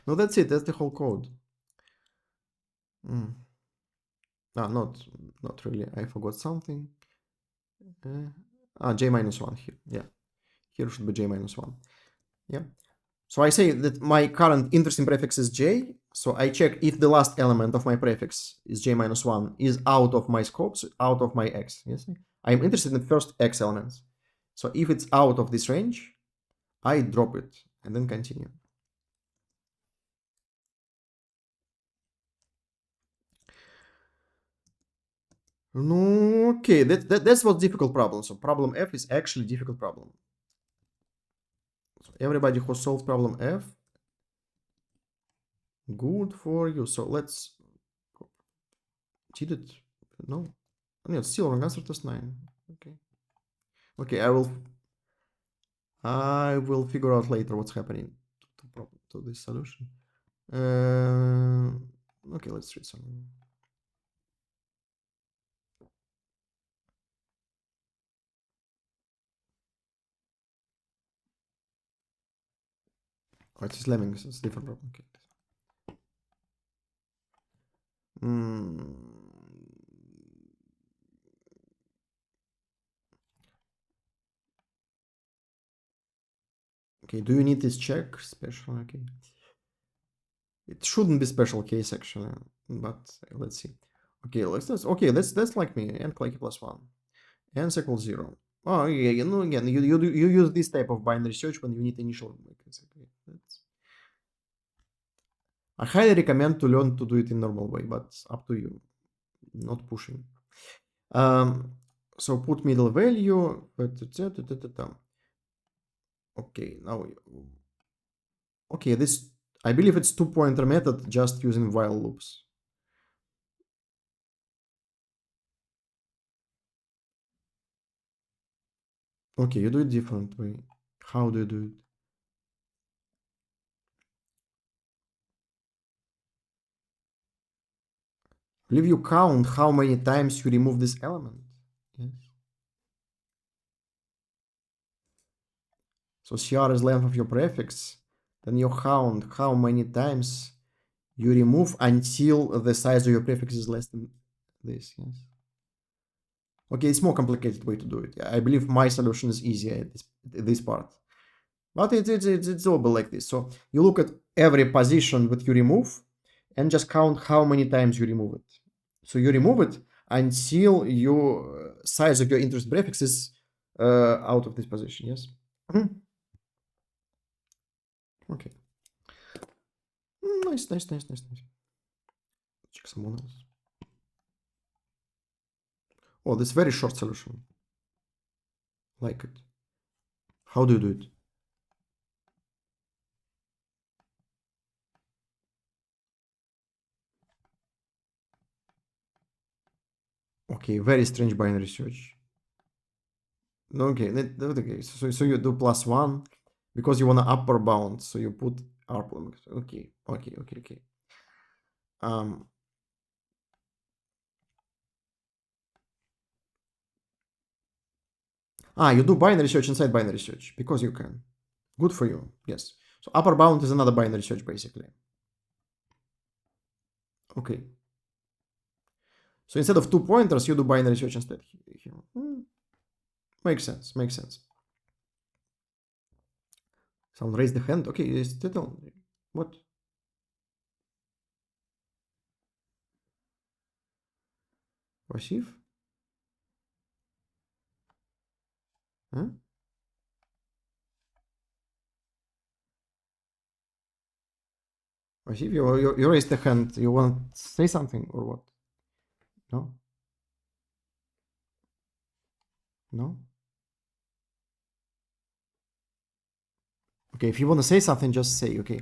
No, that's it. That's the whole code. No, not really. I forgot something. J minus 1 here. Yeah, here should be j minus 1. Yeah. So I say that my current interesting prefix is j. So I check if the last element of my prefix is j minus 1 is out of my scope, so out of my x. Yes, I'm interested in the first x elements. So if it's out of this range, I drop it and then continue. No, okay, that's what's difficult problem. So problem F is actually difficult problem. So everybody who solved problem F, good for you. So let's did it? No, it's still wrong answer test 9. Okay, I will figure out later what's happening to this solution. Okay, let's read some. Oh, it's lemmings. It's different problem. Okay. Okay, do you need this check special? Okay. It shouldn't be special case actually, but let's see. Okay, that's like me, n like plus 1. N equals 0. Oh, yeah, again, you use this type of binary search when you need initial. I highly recommend to learn to do it in normal way, but up to you. Not pushing. So put middle value. Okay, now. Okay, this I believe it's 2-pointer method just using while loops. Okay, you do it different way. How do you do it? I believe you count how many times you remove this element. Yes. So CR is length of your prefix. Then you count how many times you remove until the size of your prefix is less than this. Yes. Okay, it's more complicated way to do it. I believe my solution is easier at this part. But it's doable like this. So you look at every position that you remove and just count how many times you remove it. So you remove it until your size of your interest prefix is out of this position. Yes. Okay. Nice. Check someone else. Oh, this very short solution. Like it. How do you do it? Okay, very strange binary search. Okay, okay. So you do +1 because you want an upper bound. So you put upper. Okay. You do binary search inside binary search because you can. Good for you. Yes. So upper bound is another binary search basically. Okay. So instead of 2 pointers, you do binary search instead here. Makes sense. Someone raised the hand. Okay, is still what? Васив? Huh? Васив, you raised the hand. You want to say something or what? No? No? Okay, if you want to say something, just say, okay.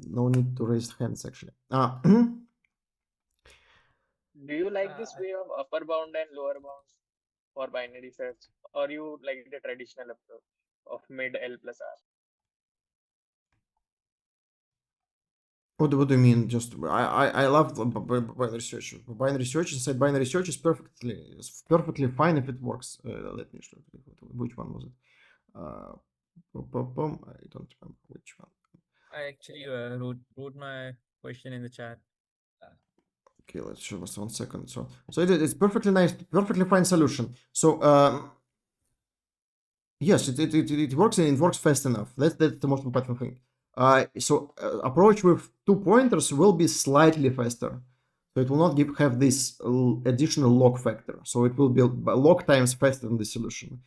No need to raise hands, actually. Do you like this way of upper bound and lower bound for binary search, or you like the traditional approach of mid L plus R? What do you mean? Just I love binary search. Binary search inside binary search is perfectly fine if it works. Let me show you which one was it. I don't remember which one. I actually wrote my question in the chat. Okay, let's show us 1 second. So it's perfectly nice, perfectly fine solution. So yes, it works and it works fast enough. That's the most important thing. Approach with 2 pointers will be slightly faster. So it will not have this additional log factor. So it will be log times faster than the solution.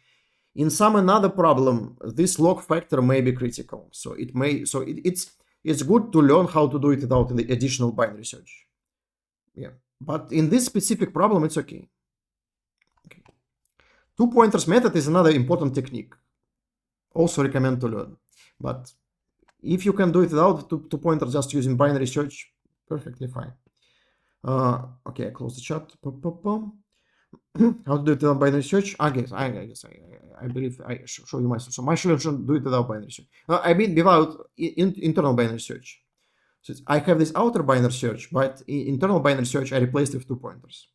In some another problem, this log factor may be critical. So it's good to learn how to do it without the additional binary search. Yeah, but in this specific problem, it's okay. 2 pointers method is another important technique. Also recommend to learn. But if you can do it without 2 pointers, just using binary search, perfectly fine. Okay, I close the chat. How to do it without binary search? I believe I show you my solution. So my solution, do it without binary search. I mean without internal binary search. So I have this outer binary search, but internal binary search I replaced with 2 pointers.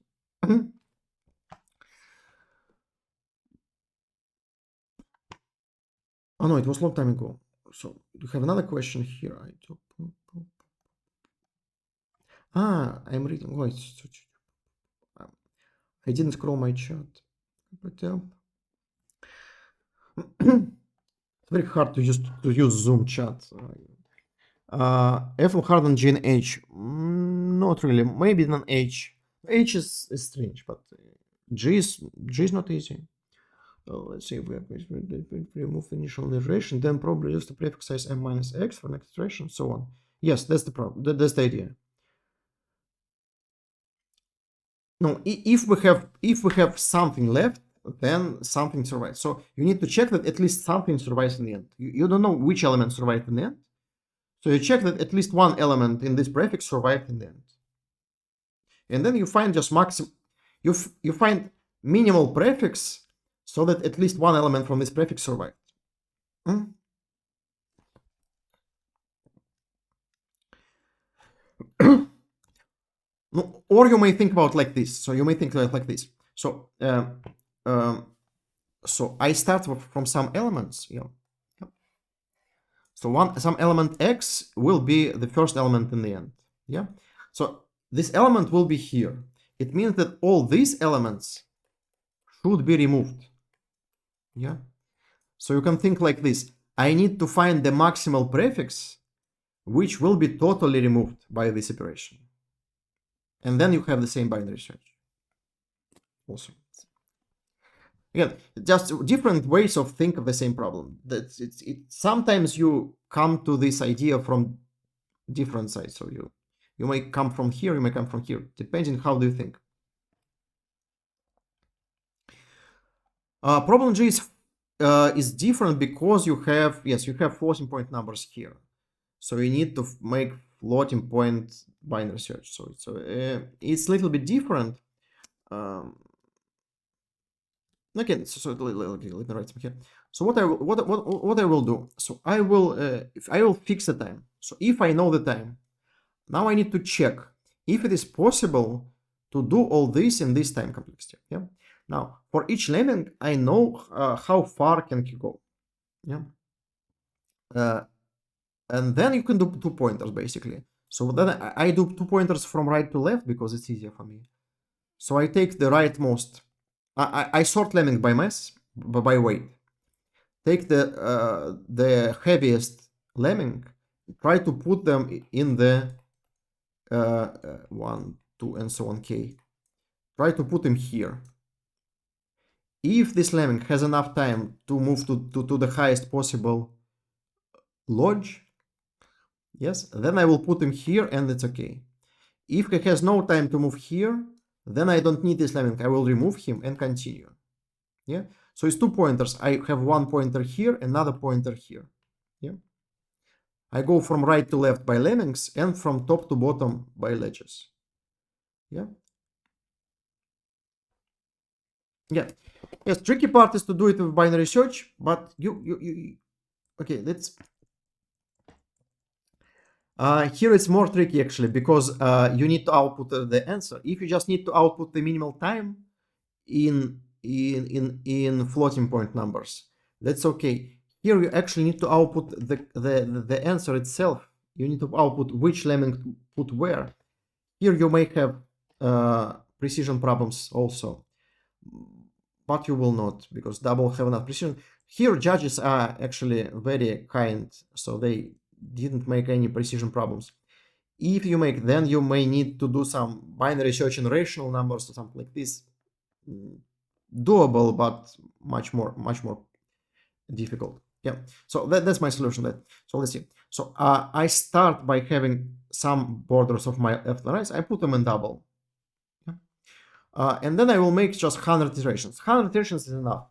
Oh no, it was a long time ago. So you have another question here. I'm reading. Oh, I didn't scroll my chat. But it's very hard to use Zoom chat. F harden gene H. Not really. Maybe not H. H is strange, but G is not easy. Let's see if we remove initial iteration, then probably use the prefix size m minus x for next iteration, so on. Yes, that's the problem. That's the idea. No, if we have something left, then something survives. So you need to check that at least something survives in the end. You don't know which element survived in the end. So you check that at least one element in this prefix survived in the end. And then you find just maximum, you find minimal prefix so that at least one element from this prefix survived. Or you may think about like this. So you may think like this. So so I start from some elements. So some element x will be the first element in the end. Yeah. So this element will be here. It means that all these elements should be removed. Yeah. So you can think like this. I need to find the maximal prefix, which will be totally removed by this operation. And then you have the same binary search. Also. Again, just different ways of think of the same problem. Sometimes you come to this idea from different sides. So you may come from here, you may come from here, depending how do you think. Problem G is different because you have floating point numbers here. So you need to make floating point binary search. So it's a little bit different. Okay, so let me write some here. So what I will do? So I will fix the time. So if I know the time, now I need to check if it is possible to do all this in this time complexity. Yeah. Now for each lemming, I know how far can you go. Yeah. And then you can do 2 pointers basically. So then I do 2 pointers from right to left because it's easier for me. So I take the rightmost. I sort lemming by mass, by weight. Take the heaviest lemming, try to put them in the 1, 2, and so on k. Try to put them here. If this lemming has enough time to move to the highest possible lodge, yes, then I will put him here and it's okay. If he has no time to move here, then I don't need this lemming. I will remove him and continue. Yeah. So it's 2 pointers. I have 1 pointer here, another pointer here. Yeah. I go from right to left by lemmings and from top to bottom by ledges. Yeah. Yeah. Yes, tricky part is to do it with binary search, but okay, let's here it's more tricky actually because you need to output the answer. If you just need to output the minimal time in floating point numbers, that's okay. Here you actually need to output the answer itself. You need to output which lemming to put where. Here you may have precision problems also, but you will not because double have enough precision. Here judges are actually very kind, so they didn't make any precision problems. If you make, then you may need to do some binary search in rational numbers or something like this. Doable, but much more difficult. Yeah. So that's my solution. So let's see. So I start by having some borders of my left and right. I put them in double. Yeah. And then I will make just 100 iterations. 100 iterations is enough.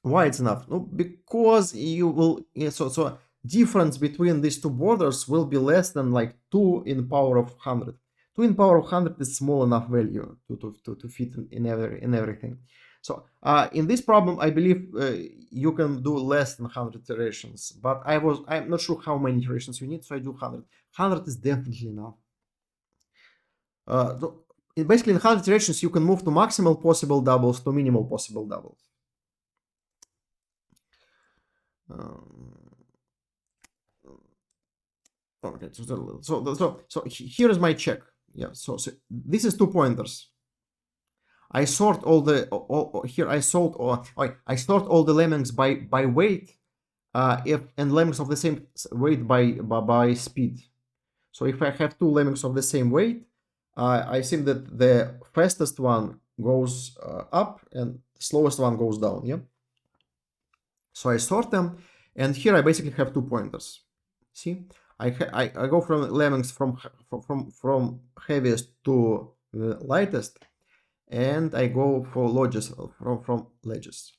Why it's enough? No, because you will so difference between these two borders will be less than like 2 in power of 100. 2 in power of 100 is small enough value to fit in everything. So in this problem, I believe you can do less than 100 iterations, but I'm not sure how many iterations you need, so I do 100. 100 is definitely enough. Basically, in 100 iterations, you can move to maximal possible doubles to minimal possible doubles. Okay, so here is my check. Yeah, so this is 2 pointers. I sort all the here. I sort all the lemmings by weight, and lemmings of the same weight by speed. So if I have 2 lemmings of the same weight, I think that the fastest one goes up and the slowest one goes down. Yeah. So I sort them, and here I basically have 2 pointers. See, I go from lemmings from heaviest to the lightest, and I go for lodges from ledges,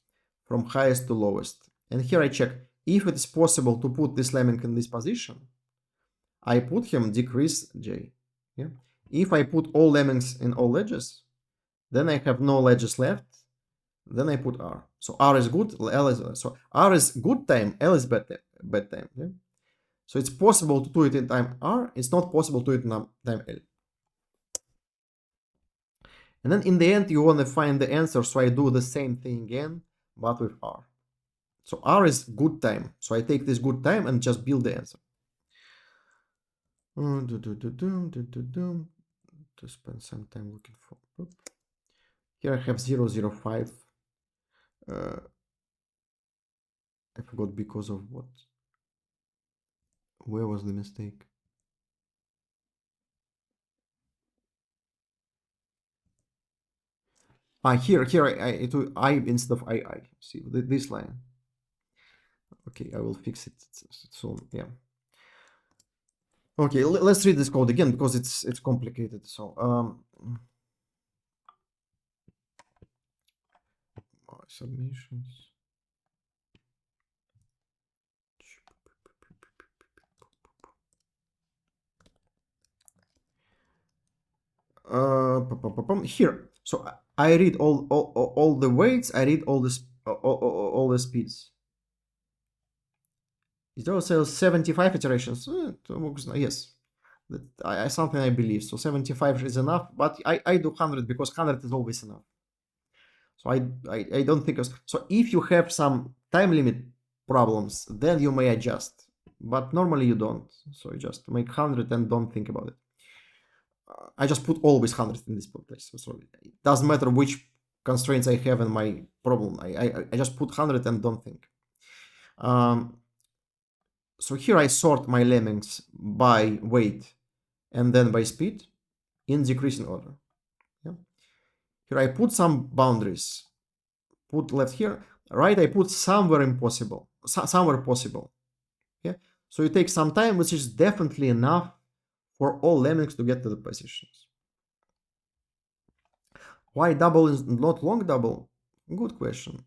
from highest to lowest. And here I check if it is possible to put this lemming in this position. I put him decrease J. Yeah. If I put all lemmings in all ledges, then I have no ledges left. Then I put R. So R is good, L is so R is good time, L is bad time. Yeah? So it's possible to do it in time R. It's not possible to do it in time L. And then in the end, you want to find the answer. So I do the same thing again, but with R. So R is good time. So I take this good time and just build the answer. To spend some time looking for. Here I have 005. I forgot because of what. Where was the mistake? Here I instead of I. See this line. Okay, I will fix it soon. Yeah. Okay, let's read this code again because it's complicated. So submissions. Here. So I read all the weights. I read all the speeds. It also says 75 iterations. Yes, something I believe. So 75 is enough, but I do 100 because 100 is always enough. So I don't think so. If you have some time limit problems, then you may adjust, but normally you don't. So you just make 100 and don't think about it. I just put always 100 in this place. So it doesn't matter which constraints I have in my problem. I just put 100 and don't think. So here I sort my lemmings by weight and then by speed in decreasing order. Yeah. Here I put some boundaries. Put left here. Right, I put somewhere possible. Yeah. So you take some time, which is definitely enough for all lemmings to get to the positions. Why double is not long double? Good question.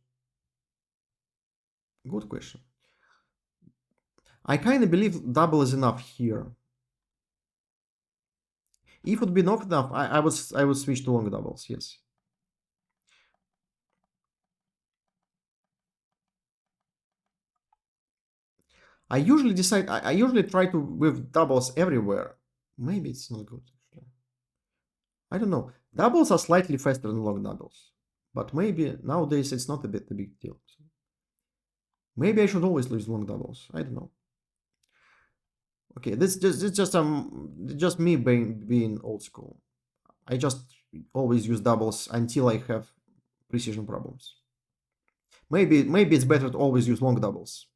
Good question. I kind of believe double is enough here. If it would be not enough, I would switch to long doubles. Yes. I usually decide. I usually try to with doubles everywhere. Maybe it's not good. I don't know. Doubles are slightly faster than long doubles, but maybe nowadays it's not a big deal. So maybe I should always use long doubles. I don't know. Okay, this just me being old school. I just always use doubles until I have precision problems. Maybe it's better to always use long doubles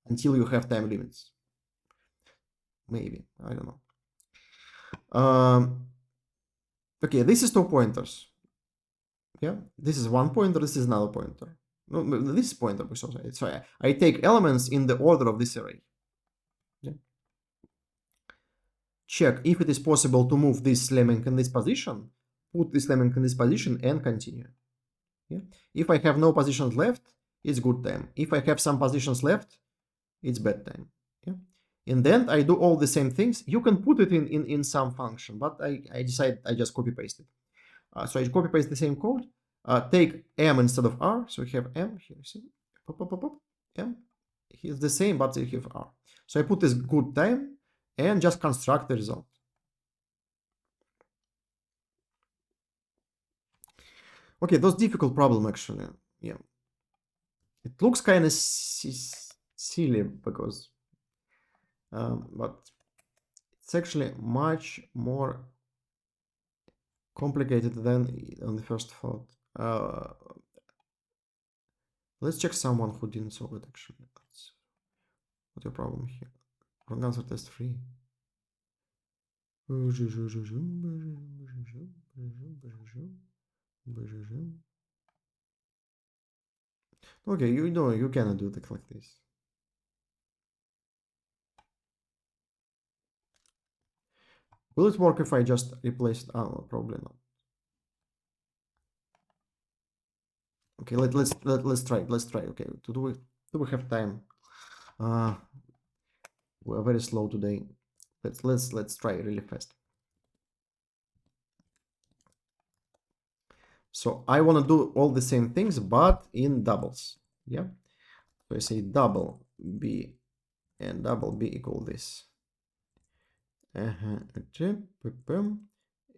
until you have time limits. Maybe, I don't know. Okay, this is two pointers. Yeah, this is one pointer, this is another pointer. No, this is pointer. So I take elements in the order of this array. Yeah. Check if it is possible to move this lemming in this position, put this lemming in this position and continue. Yeah. If I have no positions left, it's good time. If I have some positions left, it's bad time. Yeah. And then I do all the same things. You can put it in some function, but I decide I just copy paste it. So I copy paste the same code. Take m instead of r. So we have m here. See, m. Here's the same, but we have r. So I put this good time and just construct the result. Okay, those difficult problem actually. Yeah, it looks kind of silly because, but it's actually much more complicated than on the first thought. Let's check someone who didn't solve it actually. What's your problem here? Wrong answer test 3. Okay, you know you cannot do it like this. Will it work if I just replace it? Oh, probably not. Okay, let's try. Let's try. Okay, do we have time? We're very slow today. Let's try really fast. So I want to do all the same things, but in doubles. Yeah. So I say double b and double b equal this.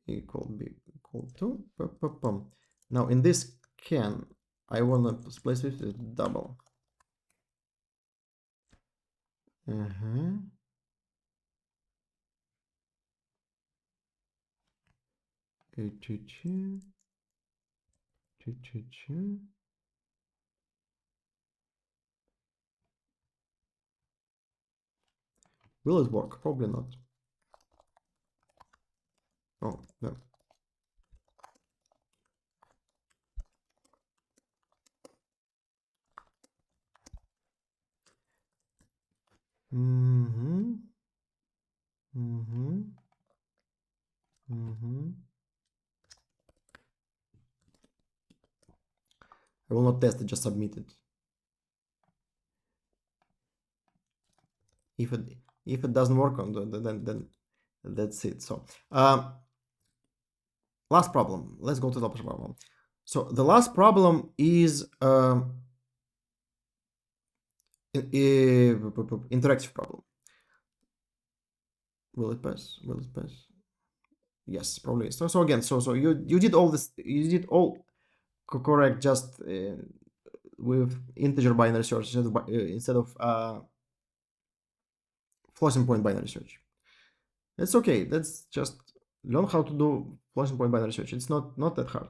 Equal b equal to. Now in this can I want to place it with double. Will it work? Probably not. Oh, no. I will not test it, just submit it. If it doesn't work, then that's it. So last problem. Let's go to the last problem. So the last problem is interactive problem. Will it pass? Will it pass? Yes, probably. So again, so you did all this. You did all correct, just with integer binary search instead of floating point binary search. That's okay. That's just learn how to do floating point binary search. It's not that hard.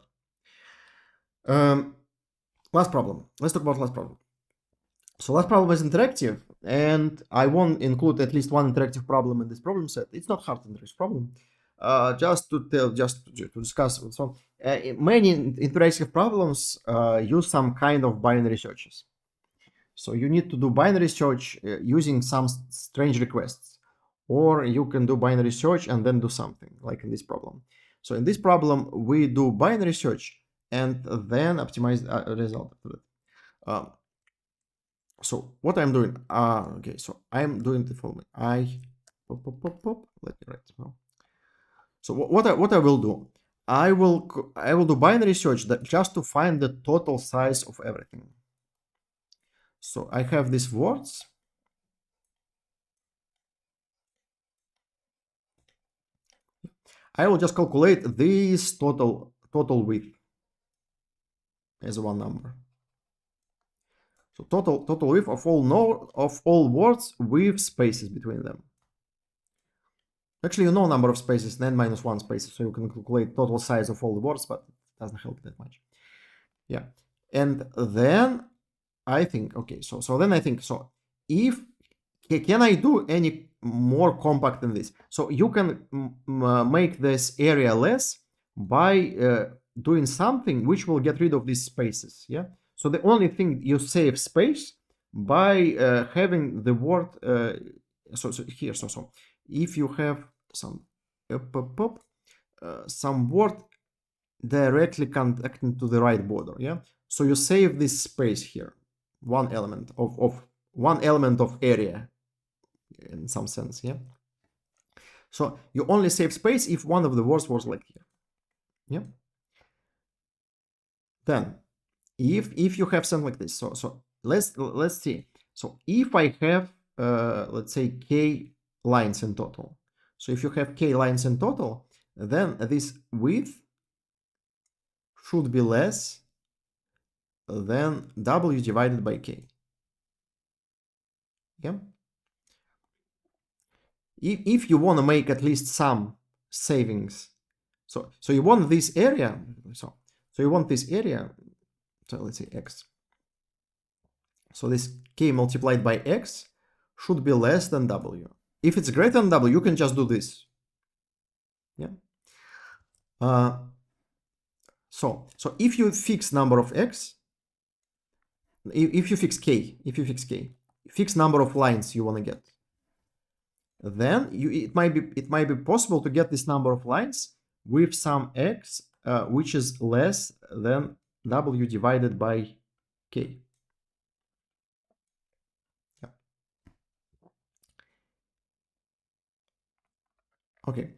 Last problem. Let's talk about last problem. So last problem is interactive, and I won't include at least one interactive problem in this problem set. It's not hard interactive problem. Just to discuss. So many interactive problems use some kind of binary searches. So you need to do binary search using some strange requests, or you can do binary search and then do something like in this problem. So in this problem, we do binary search and then optimize the result of it. So what I'm doing, okay, so I'm doing the following. Let me write it now. So what I will do, I will do binary search that just to find the total size of everything. So I have these words. I will just calculate this total width as one number. So total width of all words with spaces between them. Actually, you know number of spaces, n minus 1 spaces, so you can calculate total size of all the words, but it doesn't help that much. Yeah, and then I think, okay, so then I think, so if, can I do any more compact than this? So you can make this area less by doing something which will get rid of these spaces, yeah? So the only thing you save space by having the word, so if you have some some word directly connecting to the right border, yeah? So you save this space here, one element of area in some sense, yeah? So you only save space if one of the words was like here, yeah? Then if you have something like this, so let's see. So if I have let's say k lines in total, so if you have k lines in total, then this width should be less than w divided by k, yeah? If you want to make at least some savings, so you want this area, so you want this area, so let's say x, so this k multiplied by x should be less than w. If it's greater than w, you can just do this, yeah? So if you fix number of x, if you fix k, fix number of lines you want to get, then it might be possible to get this number of lines with some x which is less than w divided by k. Yeah. Okay.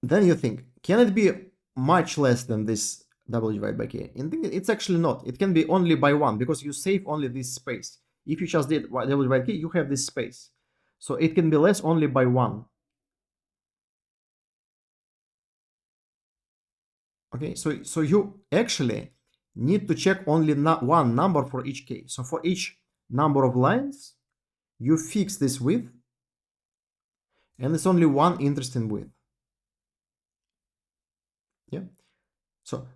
Then you think, can it be much less than this w divided by k? And it's actually not. It can be only by 1 because you save only this space. If you just did w divided by k, you have this space. So it can be less only by 1. Okay, so you actually need to check only one number for each k. So for each number of lines, you fix this width, and it's only one interesting width. Yeah. So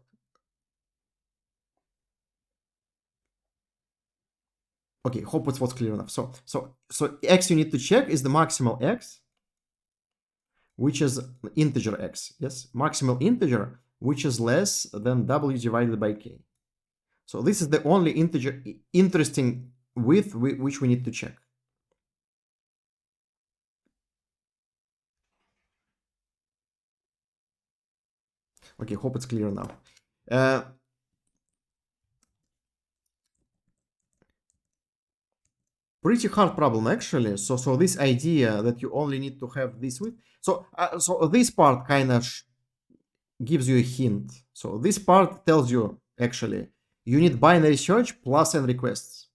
okay, hope it was clear enough. So x you need to check is the maximal x, which is integer x. Yes, maximal integer, which is less than w divided by k. So this is the only integer interesting width which we need to check. Okay, hope it's clear now. Pretty hard problem actually. So this idea that you only need to have this width. So this part kind of gives you a hint. So this part tells you actually you need binary search plus n requests.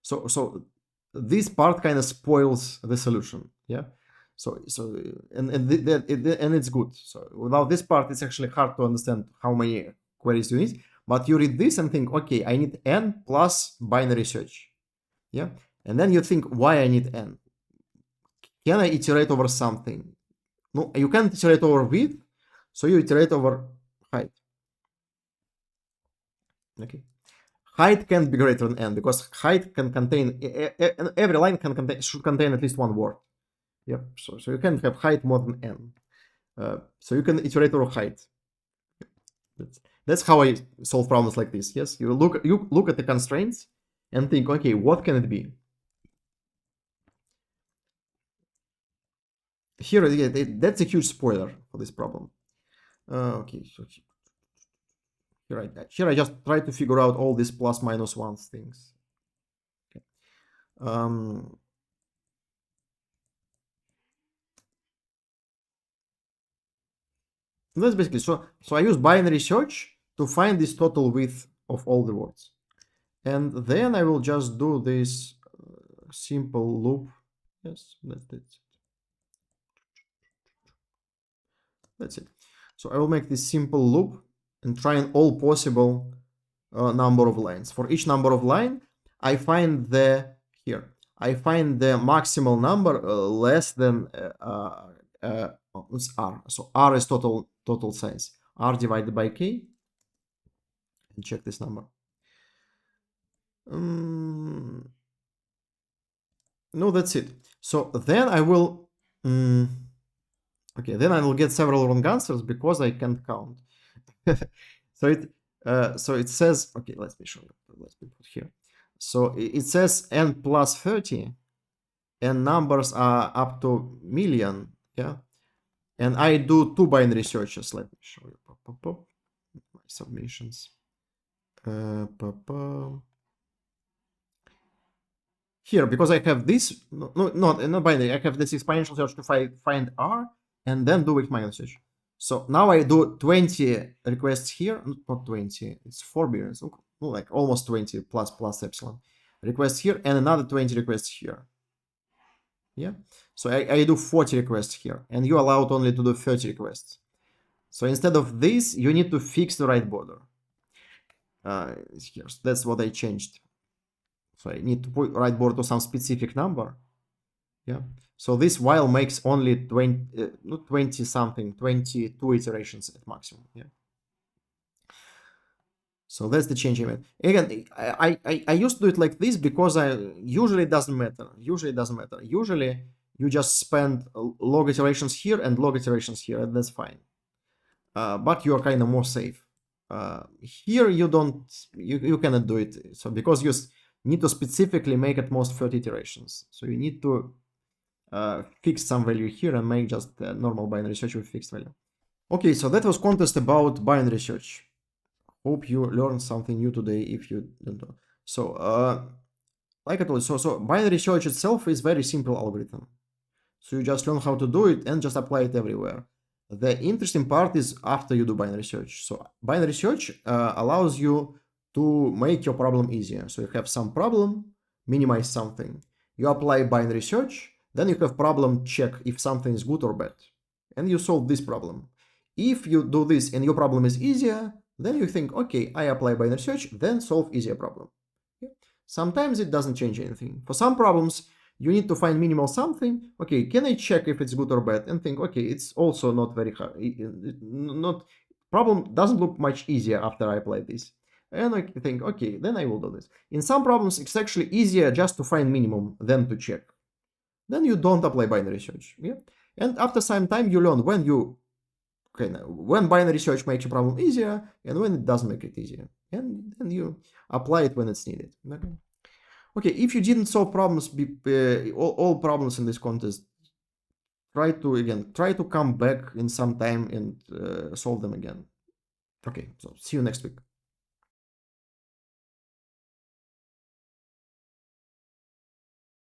So this part kind of spoils the solution. Yeah. And it's good. So without this part, it's actually hard to understand how many queries you need. But you read this and think, okay, I need n plus binary search. Yeah. And then you think, why I need n? Can I iterate over something? No, you can't iterate over width, so you iterate over height. Okay. Height can't be greater than n because height can contain, every line should contain at least one word. Yep. So you can have height more than n. So you can iterate over height. That's how I solve problems like this. Yes, you look at the constraints and think, okay, what can it be? Here, that's a huge spoiler for this problem. Okay, so here I just try to figure out all these plus minus ones things. Okay. That's basically so I use binary search to find this total width of all the words, and then I will just do this simple loop. Yes, that's it. That's it. So I will make this simple loop and try an all possible number of lines. For each number of line, I find the maximal number less than it's r. So r is total size. R divided by k. And check this number. No, that's it. So then I will. Okay, then I will get several wrong answers because I can't count. So it says, okay, let me show you. Let me put here. So it says n plus 30, and numbers are up to million. Yeah, and I do two binary searches. Let me show you. My submissions. Here, because I have this, not binary. I have this exponential search to find r, and then do with minus search. So now I do 20 requests here, not 20, it's 4 billion, so like almost 20 plus epsilon requests here, and another 20 requests here. Yeah, so I do 40 requests here, and you allowed only to do 30 requests. So instead of this, you need to fix the right border. Here, so that's what I changed. So I need to put right border to some specific number. Yeah. So this while makes only 20 something, 22 iterations at maximum. Yeah. So that's the change I made. Again, I used to do it like this because usually it doesn't matter. Usually you just spend log iterations here and log iterations here, and that's fine. But you are kind of more safe. Here you cannot do it. So because you need to specifically make at most 30 iterations. So you need to fix some value here and make just normal binary search with fixed value. Okay, so that was contest about binary search. Hope you learned something new today if you don't know. So, like I told you, so binary search itself is very simple algorithm. So you just learn how to do it and just apply it everywhere. The interesting part is after you do binary search. So binary search allows you to make your problem easier. So you have some problem, minimize something. You apply binary search, then you have problem check if something is good or bad. And you solve this problem. If you do this and your problem is easier, then you think, okay, I apply binary search, then solve easier problem. Okay? Sometimes it doesn't change anything. For some problems, you need to find minimal something. Okay, can I check if it's good or bad? And think, okay, it's also not very hard. Not problem doesn't look much easier after I apply this. And I think, okay, then I will do this. In some problems, it's actually easier just to find minimum than to check. Then you don't apply binary search. Yeah. And after some time, you learn when binary search makes a problem easier and when it doesn't make it easier. And then you apply it when it's needed. Okay, if you didn't solve problems, all problems in this contest, try to come back in some time and solve them again. Okay, so see you next week.